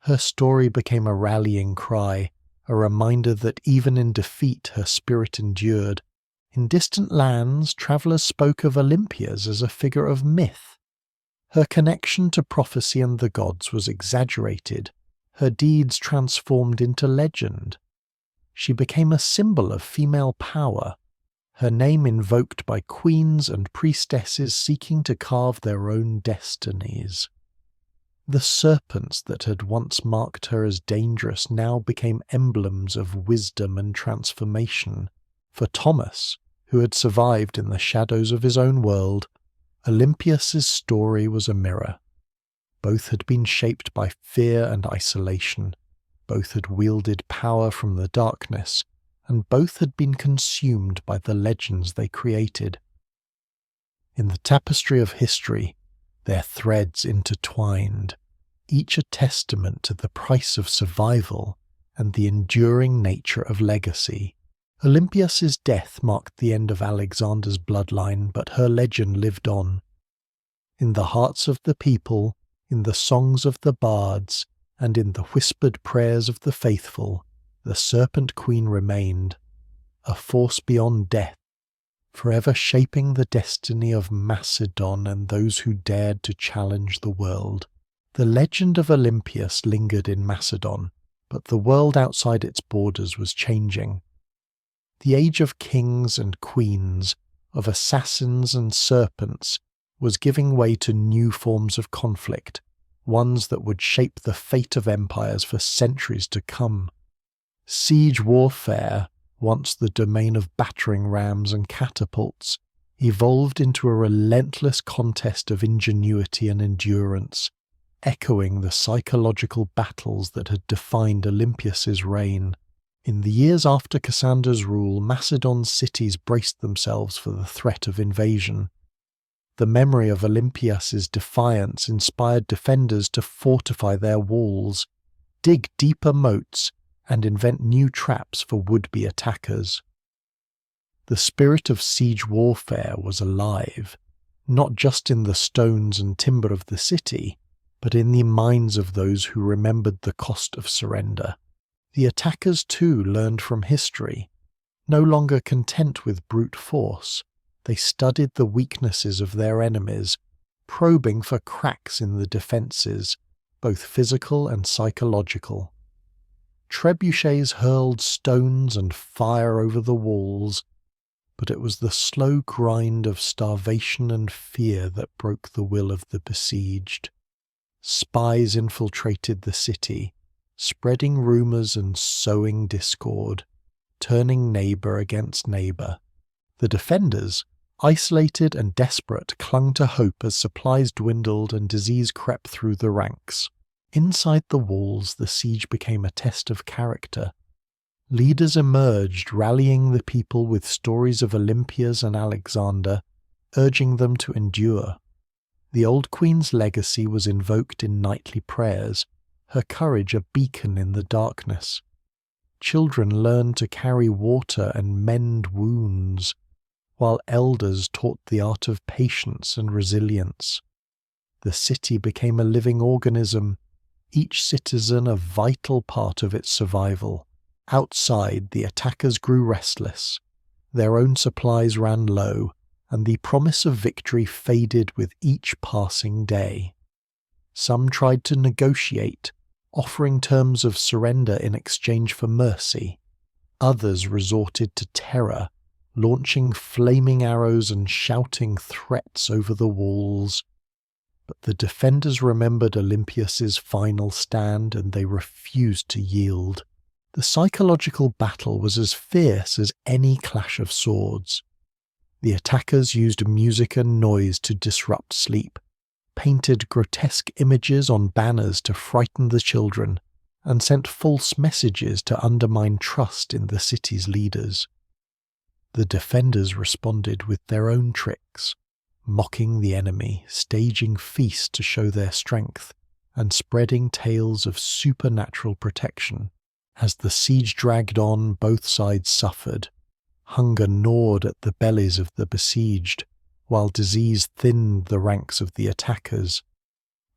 Her story became a rallying cry, a reminder that even in defeat her spirit endured. In distant lands, travellers spoke of Olympias as a figure of myth. Her connection to prophecy and the gods was exaggerated, her deeds transformed into legend. She became a symbol of female power, her name invoked by queens and priestesses seeking to carve their own destinies. The serpents that had once marked her as dangerous now became emblems of wisdom and transformation. For Thomas, who had survived in the shadows of his own world, Olympias's story was a mirror. Both had been shaped by fear and isolation. Both had wielded power from the darkness, and both had been consumed by the legends they created. In the tapestry of history, their threads intertwined, each a testament to the price of survival and the enduring nature of legacy. Olympias's death marked the end of Alexander's bloodline, but her legend lived on. In the hearts of the people, in the songs of the bards, and in the whispered prayers of the faithful, the Serpent Queen remained, a force beyond death, forever shaping the destiny of Macedon and those who dared to challenge the world. The legend of Olympias lingered in Macedon, but the world outside its borders was changing. The age of kings and queens, of assassins and serpents, was giving way to new forms of conflict, ones that would shape the fate of empires for centuries to come. Siege warfare, once the domain of battering rams and catapults, evolved into a relentless contest of ingenuity and endurance, echoing the psychological battles that had defined Olympias's reign. In the years after Cassander's rule, Macedon's cities braced themselves for the threat of invasion. The memory of Olympias's defiance inspired defenders to fortify their walls, dig deeper moats, and invent new traps for would-be attackers. The spirit of siege warfare was alive, not just in the stones and timber of the city, but in the minds of those who remembered the cost of surrender. The attackers too learned from history. No longer content with brute force, they studied the weaknesses of their enemies, probing for cracks in the defences, both physical and psychological. Trebuchets hurled stones and fire over the walls, but it was the slow grind of starvation and fear that broke the will of the besieged. Spies infiltrated the city, spreading rumours and sowing discord, turning neighbour against neighbour. The defenders, isolated and desperate, clung to hope as supplies dwindled and disease crept through the ranks. Inside the walls, the siege became a test of character. Leaders emerged, rallying the people with stories of Olympias and Alexander, urging them to endure. The old queen's legacy was invoked in nightly prayers, her courage a beacon in the darkness. Children learned to carry water and mend wounds, while elders taught the art of patience and resilience. The city became a living organism, each citizen a vital part of its survival. Outside, the attackers grew restless. Their own supplies ran low, and the promise of victory faded with each passing day. Some tried to negotiate, offering terms of surrender in exchange for mercy. Others resorted to terror, launching flaming arrows and shouting threats over the walls. But the defenders remembered Olympias's final stand, and they refused to yield. The psychological battle was as fierce as any clash of swords. The attackers used music and noise to disrupt sleep, painted grotesque images on banners to frighten the children, and sent false messages to undermine trust in the city's leaders. The defenders responded with their own tricks, mocking the enemy, staging feasts to show their strength, and spreading tales of supernatural protection. As the siege dragged on, both sides suffered. Hunger gnawed at the bellies of the besieged, while disease thinned the ranks of the attackers.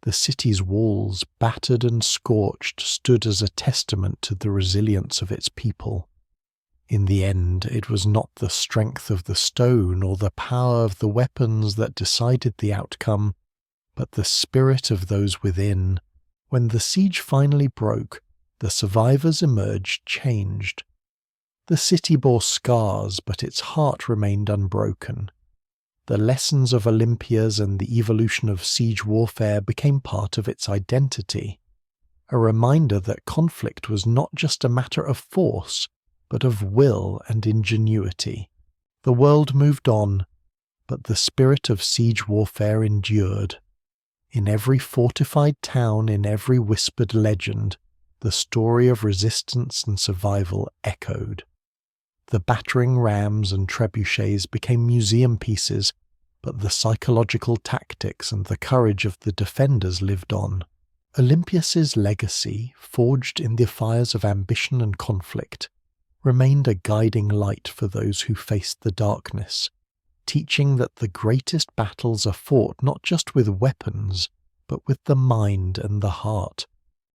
The city's walls, battered and scorched, stood as a testament to the resilience of its people. In the end, it was not the strength of the stone or the power of the weapons that decided the outcome, but the spirit of those within. When the siege finally broke, the survivors emerged changed. The city bore scars, but its heart remained unbroken. The lessons of Olympias and the evolution of siege warfare became part of its identity, a reminder that conflict was not just a matter of force, but of will and ingenuity. The world moved on, but the spirit of siege warfare endured. In every fortified town, in every whispered legend, the story of resistance and survival echoed. The battering rams and trebuchets became museum pieces, but the psychological tactics and the courage of the defenders lived on. Olympias's legacy, forged in the fires of ambition and conflict, remained a guiding light for those who faced the darkness, teaching that the greatest battles are fought not just with weapons, but with the mind and the heart.